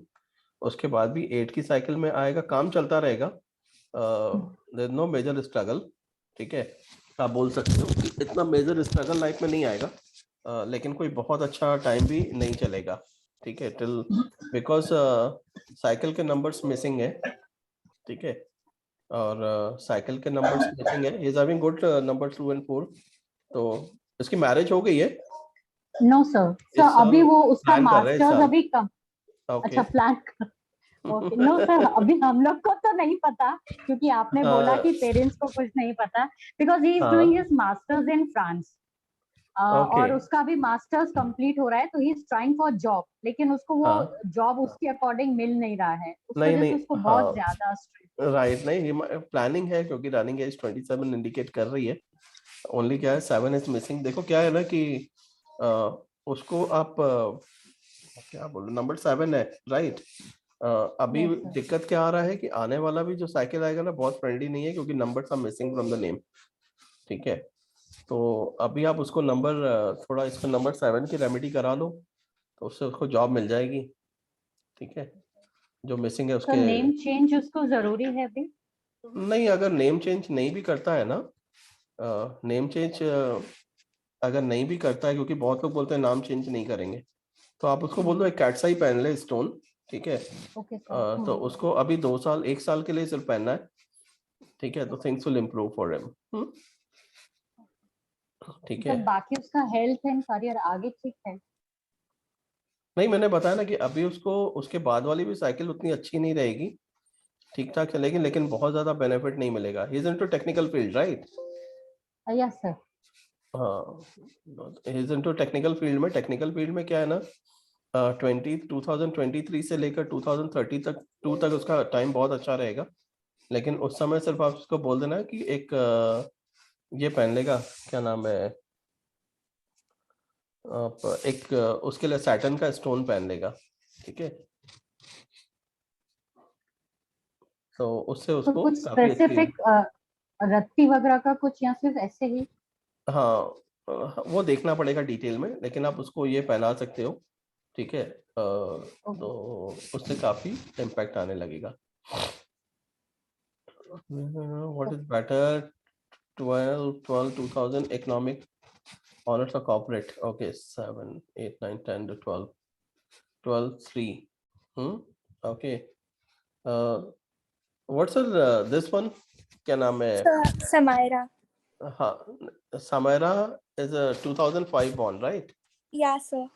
उसके बाद भी 8 की साइकिल में आएगा, काम चलता रहेगा, देयर नो मेजर स्ट्रगल, ठीक है। आप बोल सकते हो कि इतना मेजर स्ट्रगल लाइफ में नहीं आएगा, लेकिन कोई बहुत अच्छा टाइम भी नहीं चलेगा, ठीक है, टिल बिकॉज साइकिल के नंबर्स मिसिंग है, ठीक है, और साइकिल के नंबर्स मिसिंग है। He is having good number 2 and 4। तो इसकी मैरिज हो गई है? नो सर, सर अभी वो उसका मास्टर्स अभी कम। अच्छा, प्लान ओके। नो सर, अभी हम लोग को तो नहीं पता, क्योंकि आपने बोला कि पेरेंट्स को कुछ नहीं पता, because he is doing his masters in France, और उसका भी मास्टर्स कंप्लीट हो रहा है, तो he is trying for job, लेकिन उसको वो जॉब उसके अकॉर्डिंग मिल नहीं रहा है, उस वजह से उसको बहुत ज्यादा स्ट्रेस। राइट, नहीं प्लानिंग है, क्योंकि रनिंग एज 27 इंडिकेट कर रही है, ओनली क्या है 7 इज मिसिंग। देखो क्या है ना कि उसको आप क्या बोलो, नंबर 7 है, राइट। अभी दिक्कत क्या आ रहा है कि आने वाला भी जो साइकिल आएगा ना बहुत फ्रेंडली नहीं है, क्योंकि numbers are missing from the name, ठीक है। तो अभी आप उसको नंबर थोड़ा इसका नंबर 7 की रेमेडी करा लो, तो उससे उसको जॉब मिल जाएगी, ठीक है। जो मिसिंग है उसके नेम चेंज उसको जरूरी है अभी? नहीं, अगर नेम चेंज नहीं भी करता है ना, नेम चेंज अगर नहीं भी करता है, क्योंकि बहुत लोग बोलते हैं नाम चेंज नहीं करेंगे, तो आप उसको बोल दो एक कैटसा ही पहन ले स्टोन, ठीक है। तो उसको अभी 2 साल 1 साल के लिए सिर्फ पहनना है, ठीक है, तो things will improve for him, ठीक है। बाकी उसका हेल्थ एंड करियर आगे ठीक है? नहीं, मैंने बताया ना कि अभी उसको उसके बाद वाली भी साइकिल उतनी अच्छी नहीं रहेगी, ठीक ठाक चलेगी, लेकिन बहुत ज्यादा बेनिफिट नहीं मिलेगा। He is into technical field, right? Yes sir. हाँ, he is into technical field में। टेक्निकल फील्ड में क्या है ना, 2023 से लेकर 2030 तक 2 तक उसका टाइम बहुत अच्छा रहेगा, लेकिन उस समय सिर्फ आप उसको बोल देना कि एक ये पहन लेगा, क्या नाम है, एक उसके लिए सैटर्न का स्टोन पहन लेगा, ठीक है। तो उससे उसको तो कुछ काफी स्पेसिफिक रत्ती वगैरह का कुछ, या सिर्फ ऐसे ही? हाँ, वो देखना पड़ेगा डिटेल में, लेकिन आप उसको ये पहना सकते हो, ठीक है। तो उससे काफी इम्पैक्ट आने लगेगा। What is better, 2000 economic honours और corporate, okay, 7 8 9 10 to 12 3, okay. What's this one, क्या नाम है? समायरा। हाँ, Samira is a 2005 born, right? Yeah, sir.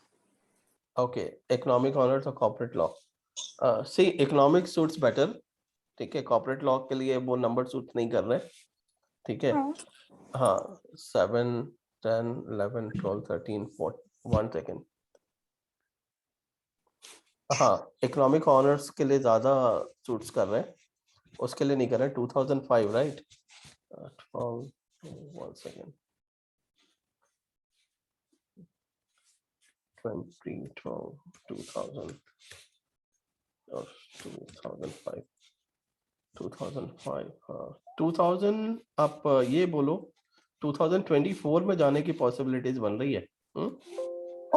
Okay, economic honors or corporate law. See, economic suits better, ठीक है। corporate law के लिए वो नंबर सूट नहीं कर रहे, ठीक है। हाँ, 7 10 11 12 13 14, 1 सेकेंड। हाँ, इकोनॉमिक ऑनर्स के लिए ज्यादा सूट्स कर रहे हैं, उसके लिए नहीं कर रहे। 2005, राइट? 1 सेकेंड, 2012 2000 और 2005 2005, हाँ 2000। आप ये बोलो 2024 में जाने की पॉसिबिलिटीज बन रही है।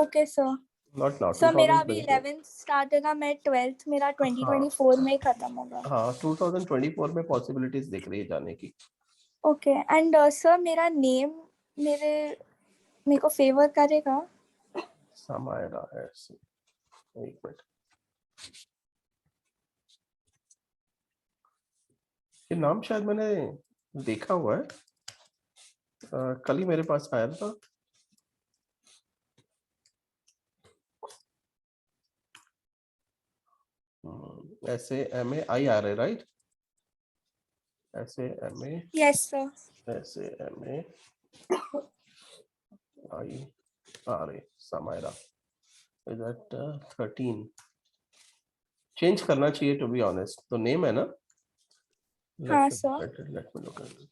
Okay sir. Not now sir मेरा अभी 11th स्टार्ट होगा, मैं 12th मेरा 2024 में खत्म होगा। हाँ, 2024 में पॉसिबिलिटीज दिख रही है जाने की, ओके एंड सर मेरा नेम मेरे को फेवर करेगा? समायरा है। एक मिनट, ये नाम शायद मैंने देखा हुआ है, कल ही मेरे पास आया था। SAMAIRA, right? SAMAIRA, yes sir. Samaira is at 13। Change करना चाहिए टू बी ऑनेस्ट, तो नेम है ना? हाँ sir. Let me look at this.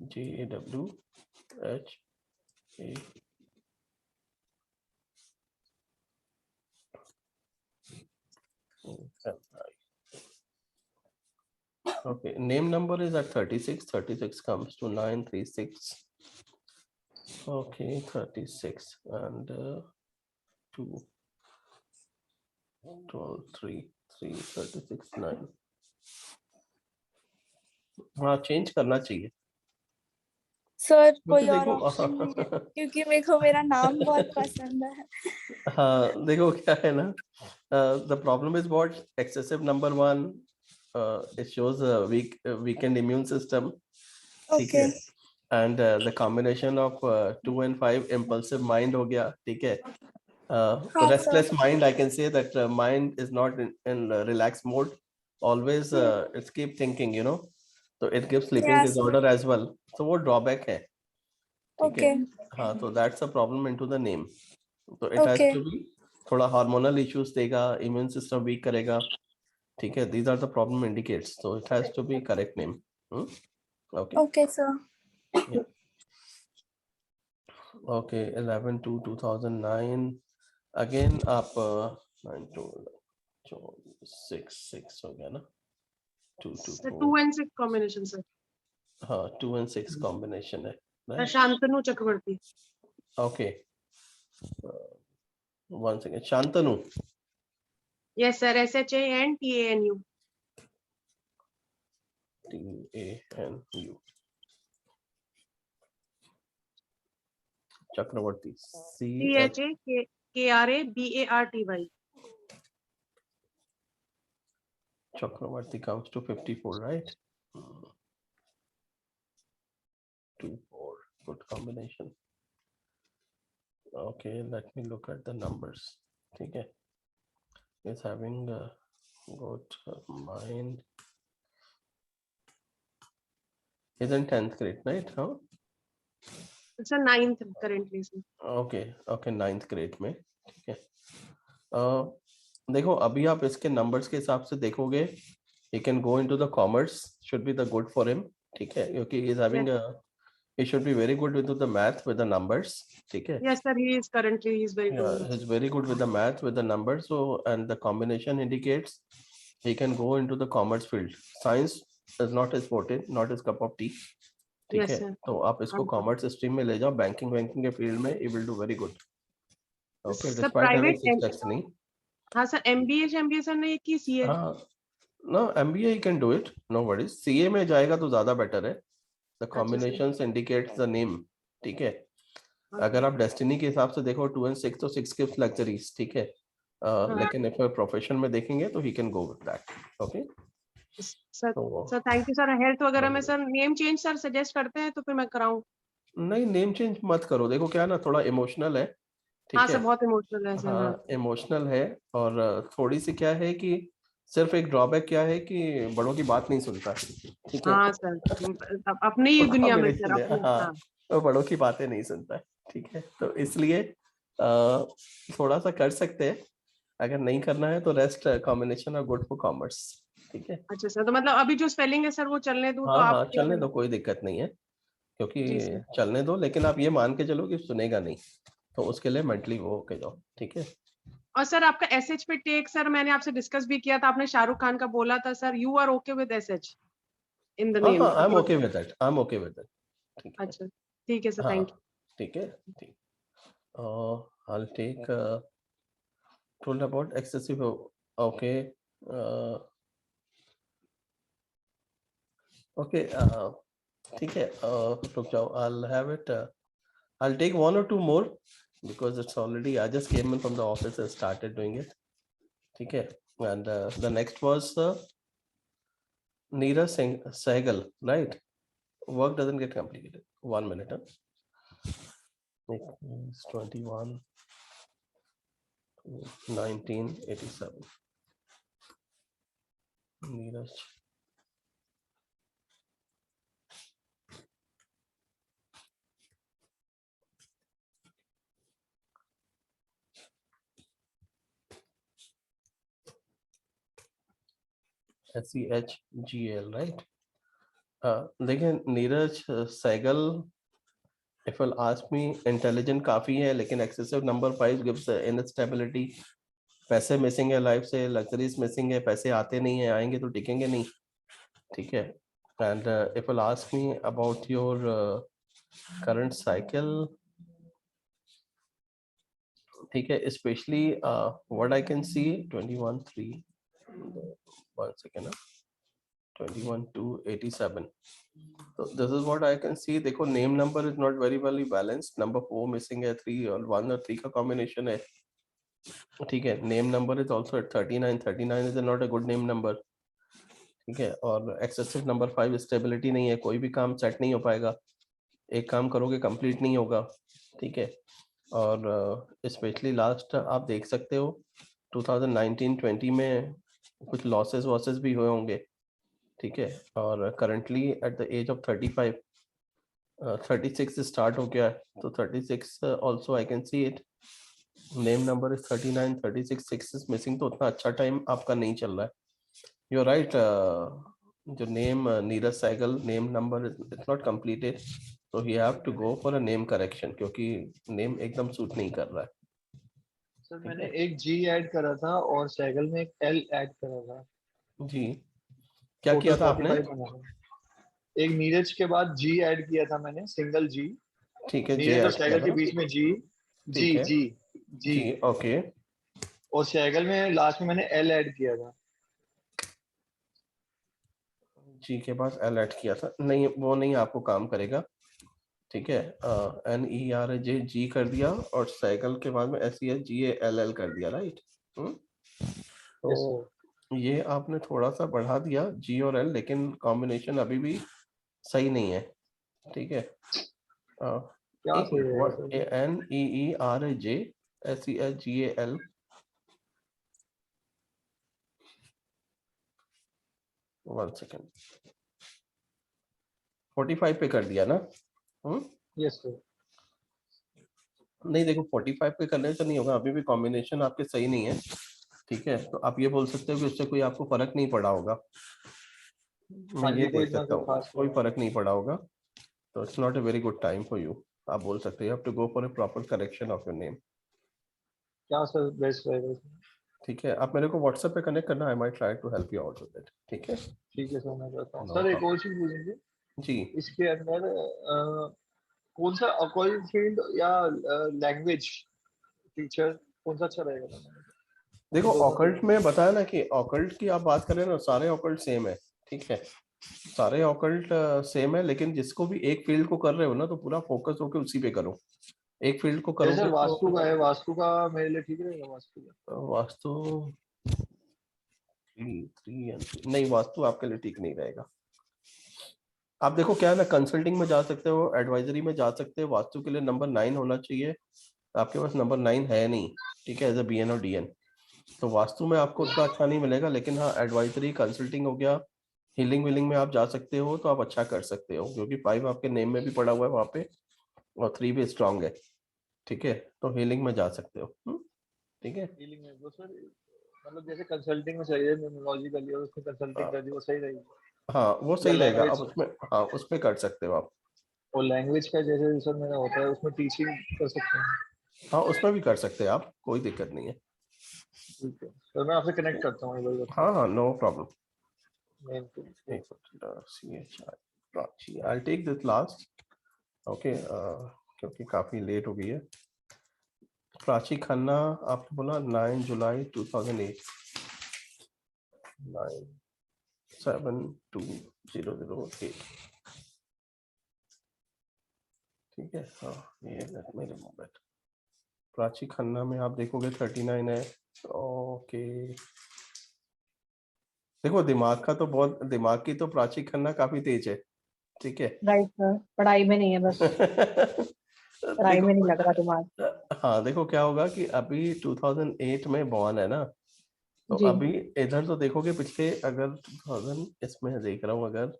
JAWHA। Okay, name number is at 36. 36 comes to 936. Okay, 36 and 2, 12, 3, 3, 36, 9. हाँ, चेंज करना चाहिए सर कोई क्योंकि और ऑप्शन नहीं है देखो क्योंकि मेरे को मेरा नाम बहुत पसंद है। हाँ देखो क्या है ना, the problem is what excessive number 1, it shows a weakened immune system, ठीक है, and the combination of 2 and 5 impulsive mind हो गया, ठीक है, restless mind, I can say that mind is not in relaxed mode, always it's keep thinking, you know, so it gives sleeping disorder as well, so वो drawback है, ठीक है, हाँ, तो that's a problem into the name, तो it has to be थोड़ा hormonal issues देगा, immune system weak करेगा, ठीक है, these are the problem indicates, so it has to be correct name. Okay sir. Yeah. Okay, 11/2/2009 again आप 9/2/6 हो गया ना, 2 and 6 combination sir. हाँ, 2 and 6 combination है, right? Shantanu Chakraborty. Okay, one second, Shantanu. Yes sir, SHANTANU. TANU. Chakravarti. CHAKRABARTY. Chakravarti comes to 54, right? 2, 4, good combination. Okay, let me look at the numbers. Okay, it's having good mind. Is in 10th grade, right? Huh? It's a 9th currently sir. Okay, 9th grade में, ठीक है, देखो अभी आप इसके numbers के हिसाब से देखोगे, he can go into the commerce, should be the good for him, ठीक है, क्योंकि he is having he should be very good with the math with the numbers, ठीक है. Yes sir, he is very good. He's very good with the math with the numbers, so and the combination indicates he can go into the commerce field. Science is not his forte, not his cup of tea, ठीक है, तो आप इसको commerce stream में ले जाओ, banking के field में he will do very good. Okay, despite having 6 destiny. हाँ सर, MBA सर ने की CA. हाँ, no, MBA he can do it, no worries. CA में जाएगा तो ज्यादा बेटर है. The combinations indicates the name, ठीक है. अगर आप डेस्टिनी के हिसाब से देखो 2 and 6 तो 6 gives luxuries, ठीक है, लेकिन if प्रोफेशन में देखेंगे तो he can go with that. Okay. Sir thank you sir. Health वगैरह में sir name change sir suggest करते हैं तो फिर मैं कराऊं? नहीं, नेम चेंज मत करो, देखो क्या ना, थोड़ा इमोशनल है, ठीक है. हाँ सर, बहुत इमोशनल है सर. हाँ, इमोशनल है, और थोड़ी सी क्या है कि सिर्फ एक ड्रॉबैक क्या है कि बड़ों की बात नहीं सुनता, ठीक है. हाँ सर, अपनी ही दुनिया में सर. हाँ, तो बड़ों की बातें नहीं सुनता है, ठीक है, तो इसलिए थोड़ा सा कर सकते हैं, अगर नहीं करना है तो rest combination of good for commerce, ठीक है. अच्छा सर, तो मतलब अभी जो स्पेलिंग है सर वो चलने दूं? हाँ, तो हाँ, आप चलने दो, कोई दिक्कत नहीं है, क्योंकि चलने दो, लेकिन आप ये मान के चलो कि सुनेगा नहीं, तो उसके लिए मेंटली वो होके जाओ, ठीक है. और सर आपका SH पे टेक सर मैंने आपसे डिस्कस भी किया था, आपने शाहरुख खान का बोला था sir. You are okay with SH in the name? I am okay with that, I am okay with that, ठीक है. अच्छा ठीक है सर, थैंक यू. ठीक है, ठीक. I'll take told about excessive. Okay. Okay. ठीक है. रुक जाओ. I'll have it. I'll take one or two more because it's already. I just came in from the office and started doing it. ठीक है. And the next was Neeraj Sehgal, right? Work doesn't get complicated. 1 minute. It's 21 1987. Neeraj. SEHGL, right? देखिए Neeraj Sehgal, if you'll ask me, intelligent काफी है लेकिन excessive number 5 gives instability. पैसे missing है life से, luxuries missing है, पैसे आते नहीं है, आएंगे तो टिकेंगे नहीं. ठीक है. And if you'll ask me about your current cycle, ठीक है, especially what I can see 21/3 1 second 21/2/87. So this is what I can see. देखो name number is not very well balanced. Number 4 missing है, 3 और 1 और 3 का combination है. ठीक है. Name number is also at 39. 39 is not a good name number. ठीक है. और excessive number 5 stability नहीं है, कोई भी काम सेट नहीं हो पाएगा. एक काम करोगे कंप्लीट नहीं होगा. ठीक है. और स्पेशली लास्ट आप देख सकते हो 2019-20 में कुछ लॉसेस वॉसेस भी हुए होंगे. ठीक है. और currently at the age of 35 36 start हो गया है. तो 36 also I can see it. Name number is 39. 36 6 is missing. तो उतना अच्छा टाइम आपका नहीं चल रहा है. You are right. जो name Neeraj Sehgal name number is not completed, तो he have to go for a name correction क्योंकि नेम एकदम सूट नहीं कर रहा है. सर मैंने एक G ऐड करा था और सहगल में एक L ऐड करा था. जी. क्या किया था आपने? एक नीरज के बाद G ऐड किया था मैंने, सिंगल G. ठीक है. नीरज और सहगल के बीच में G. ओके. और सहगल में लास्ट में मैंने L ऐड किया था. जी के बाद L ऐड किया था. नहीं, वो नहीं आपको काम करेगा. ठीक है. NERJ G कर दिया और साइकिल के बाद में SEHGALL कर दिया. राइट. तो ये आपने थोड़ा सा बढ़ा दिया G और L, लेकिन कॉम्बिनेशन अभी भी सही नहीं है. ठीक है. NEERJ SEHGAL. One second. 45 पे कर दिया ना? Yes sir. नहीं देखो 45 पे करने से नहीं होगा, अभी भी कॉम्बिनेशन आपके सही नहीं है. ठीक है. तो आप ये बोल सकते हो कि उससे कोई आपको फर्क नहीं पड़ा होगा. मैं ये देख सकता हूँ कोई फर्क नहीं पड़ा होगा. तो it's not a very good time for you. आप बोल सकते हो you have to go for a proper correction of your name. क्या सर बेस्ट रहेगा? ठीक है. आप मेरे को व्हाट्सएप पे कनेक्ट करना. I might try to help you out with it. ठीक है. ठीक है सर, मैं करता हूँ. सर एक और चीज पूछेंगे जी. इसके अंदर कौन सा ऑकल्ट फील्ड या लैंग्वेज टीचर कौन सा अच्छा रहेगा? देखो ऑकल्ट में बताया ना कि ऑकल्ट की आप बात करें ना, सारे ऑकल्ट सेम है. ठीक है. सारे ऑकल्ट सेम है, लेकिन जिसको भी एक फील्ड को कर रहे हो ना तो पूरा फोकस होकर उसी पे करो. एक फील्ड को करो. सर वास्तु का है, वास्तु का मेरे लिए ठीक रहेगा? वास्तु 3 नहीं, वास्तु आपके लिए ठीक नहीं रहेगा. आप देखो क्या है ना, कंसल्टिंग में जा सकते हो, एडवाइजरी में जा सकते हो. वास्तु के लिए नंबर 9 होना चाहिए. आपके पास नंबर 9 है नहीं. ठीक है. एज अ BN और DN तो वास्तु में आपको उतना अच्छा नहीं मिलेगा. लेकिन हाँ, एडवाइजरी कंसल्टिंग हो गया, हीलिंग विलिंग में आप जा सकते हो तो आप अच्छा कर सकते हो, क्योंकि 5 आपके नेम में भी पड़ा हुआ है वहाँ पे और 3 भी स्ट्रांग है. ठीक है. तो हीलिंग में जा सकते हो. ठीक है. हीलिंग में सर मतलब जैसे कंसल्टिंग में चाहिए न्यूमरोलॉजी कर लिया, उसमें कंसल्टिंग कर दी, वो सही रहेगी? हाँ वो सही रहेगा. अब उसमें हाँ उसमें कर सकते हो आप. और लैंग्वेज का जैसे सर मेरा होता है उसमें टीचिंग कर सकते हैं? हाँ उसमें भी कर सकते हैं आप, कोई दिक्कत नहीं है. ठीक है सर, मैं आपसे कनेक्ट करता हूँ. हाँ हाँ no problem. I'll take this last. Okay. क्योंकि काफी लेट हो गई है. प्राची खन्ना आपने बोला 9 जुलाई 2008 9720008 ठीक है। हाँ ये मेरे मोबाइल प्राची खन्ना में आप देखोगे 39 है। ओके देखो दिमाग की तो प्राची खन्ना काफी तेज है। ठीक है राइट सर, पढ़ाई में नहीं है बस। पढ़ाई में नहीं लग रहा दिमाग। हाँ देखो क्या होगा कि अभी 2008 में बॉर्न है ना, तो जी। अभी इधर तो देखोगे पिछले अगर 2000 इसमें देख रहा हूँ अगर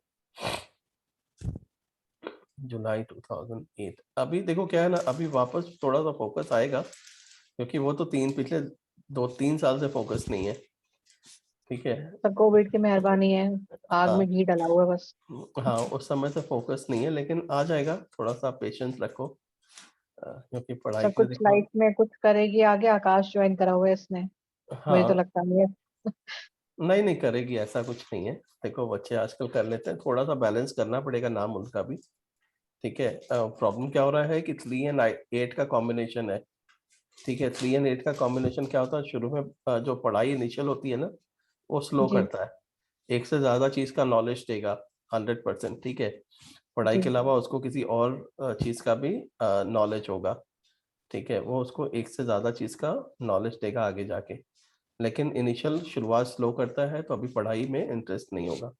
जुलाई 2008 अभी देखो क्या है ना, अभी वापस थोड़ा सा फोकस आएगा क्योंकि वो तो पिछले 2-3 साल से फोकस नहीं है। ठीक है सर कोविड की मेहरबानी है, आग हाँ में घी डाला हुआ है बस। हाँ उस समय से फोकस नहीं है, लेकिन आ जाएगा, थोड़ा सा पेशेंस रखो क्योंकि पढ़ाई सर का कुछ देखो। लाइफ में कुछ करेगी आगे, आकाश ज्वाइन करा हुआ है इसने, मुझे तो हाँ लगता नहीं है। नहीं करेगी, ऐसा कुछ नहीं है। देखो बच्चे आजकल कर लेते हैं, थोड़ा सा बैलेंस करना पड़ेगा नाम उनका भी। ठीक है प्रॉब्लम क्या हो रहा है कि 3 and 8 का कॉम्बिनेशन है। ठीक है 3 and 8 का कॉम्बिनेशन क्या होता है, शुरू में जो पढ़ाई इनिशियल होती है ना वो स्लो जी करता है, एक से ज्यादा चीज का नॉलेज देगा 100%। ठीक है पढ़ाई जी के अलावा उसको किसी और चीज का भी नॉलेज होगा। ठीक है वो उसको एक से ज्यादा चीज का नॉलेज देगा आगे जाके, लेकिन इनिशियल शुरुआत स्लो करता है, तो अभी पढ़ाई में इंटरेस्ट नहीं होगा।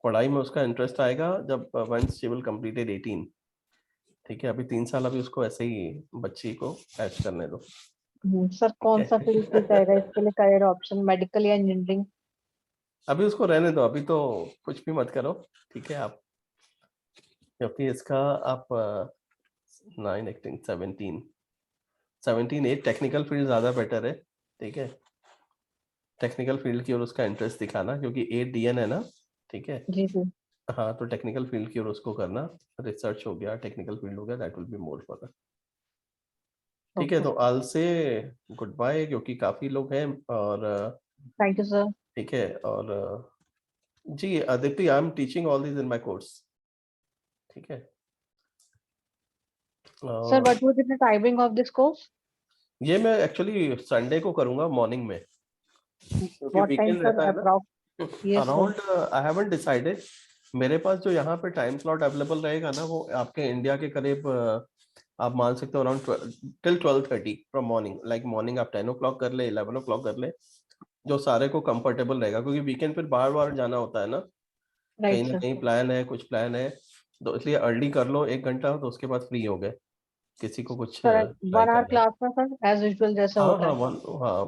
पढ़ाई में उसका इंटरेस्ट आएगा जब वंस शी विल कंप्लीटेड 18। ठीक है अभी 3 साल अभी उसको ऐसे ही बच्ची को ऐश करने दो। सर कौन सा फील्ड ठीक रहेगा इसके लिए, करियर ऑप्शन मेडिकल या इंजीनियरिंग? अभी उसको रहने दो, अभी तो कुछ भी मत करो। ठीक है आप क्योंकि इसका आप 9 18 17 8 टेक्निकल फील्ड ज्यादा बेटर है। ठीक है टेक्निकल फील्ड की ओर उसका इंटरेस्ट दिखाना, क्योंकि 8 DN है ना। ठीक है जी जी। हाँ तो टेक्निकल फील्ड की ओर उसको करना, रिसर्च हो गया, टेक्निकल फील्ड हो गया, that will be more for. ठीक है ओके तो आल से गुड बाय, क्योंकि काफी लोग हैं और थैंक यू सर। ठीक है और जी Deepti I am teaching all this in my course. ठीक है sir what was the timing of this course? ये मैं एक्चुअली संडे को करूंगा मॉर्निंग में, क्योंकि व्हाट टाइम वीकेंड सर रहता है ना। Approx? Yes sir. Around I haven't decided. मेरे पास जो यहाँ पे टाइम स्लॉट अवेलेबल रहेगा ना, वो आपके इंडिया के करीब आप मान सकते हो around till 12:30 from morning. Like morning आप 10 o'clock कर ले, 11 o'clock कर ले, जो सारे को कंफर्टेबल रहेगा, क्योंकि वीकेंड फिर बाहर बाहर जाना होता है ना, कहीं राइट ना सर। कहीं प्लान है, कुछ प्लान है, तो इसलिए अर्ली कर लो 1 घंटा, तो उसके बाद फ्री हो गए, किसी को कुछ सर ट्राई 1 hour करना है। क्लास में सर एज यूजुअल जैसा हाँ होता हाँ है?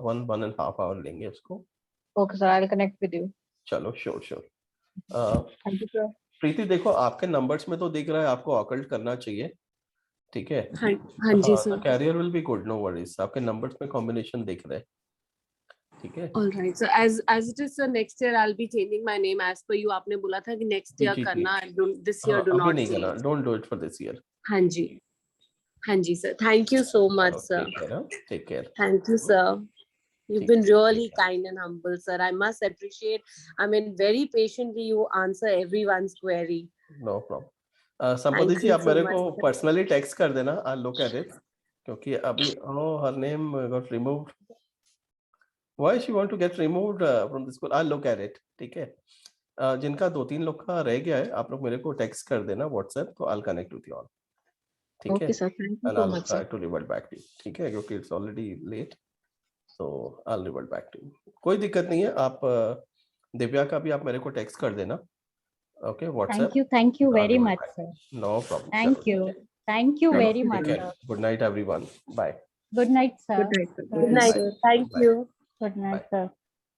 1.5 hour लेंगे उसको। Okay sir, I will connect with you. चलो sure sure. Thank you sir. Preeti देखो आपके नंबर्स में तो दिख रहा है आपको ऑकल्ट करना चाहिए। ठीक है हाँ हाँ जी हाँ तो sir. Career will be good, no worries, आपके नंबर्स में कॉम्बिनेशन दिख रहे हैं। ठीक है All right. So as it is, sir, next year I'll be changing my name as per you. आपने बोला था कि next year जी करना, this हाँ year do अभी not नहीं करना, change. Don't do it for this year. हाँ जी sir. Thank you so much, sir. Take care. Thank you, sir. You've ठीक been है really kind and humble, sir. I must appreciate. I mean, very patiently you answer everyone's query. No problem. संपत्ति Thank जी you आप so मेरे much, को sir. Personally text कर देना, I look at it, क्योंकि अभी her name got removed, why she want to get removed from the school, I look at it. ठीक है जिनका 2-3 लोग का रह गया है, आप लोग मेरे को टेक्स्ट कर देना व्हाट्सएप, तो I connect with you all. ठीक है okay sir, thank you and so I will much try sir. To revert back to you. ठीक है क्योंकि it's already late, so I will revert back to you. कोई दिक्कत नहीं है, आप दिव्या का भी आप मेरे को टेक्स्ट कर देना, okay WhatsApp, thank you I very will much revert sir. Back, no problem. Thank you चलो very take much care, sir. Good night everyone, bye good night sir. Good night, sir. Good bye night. Bye Thank bye you. Good night bye. Sir.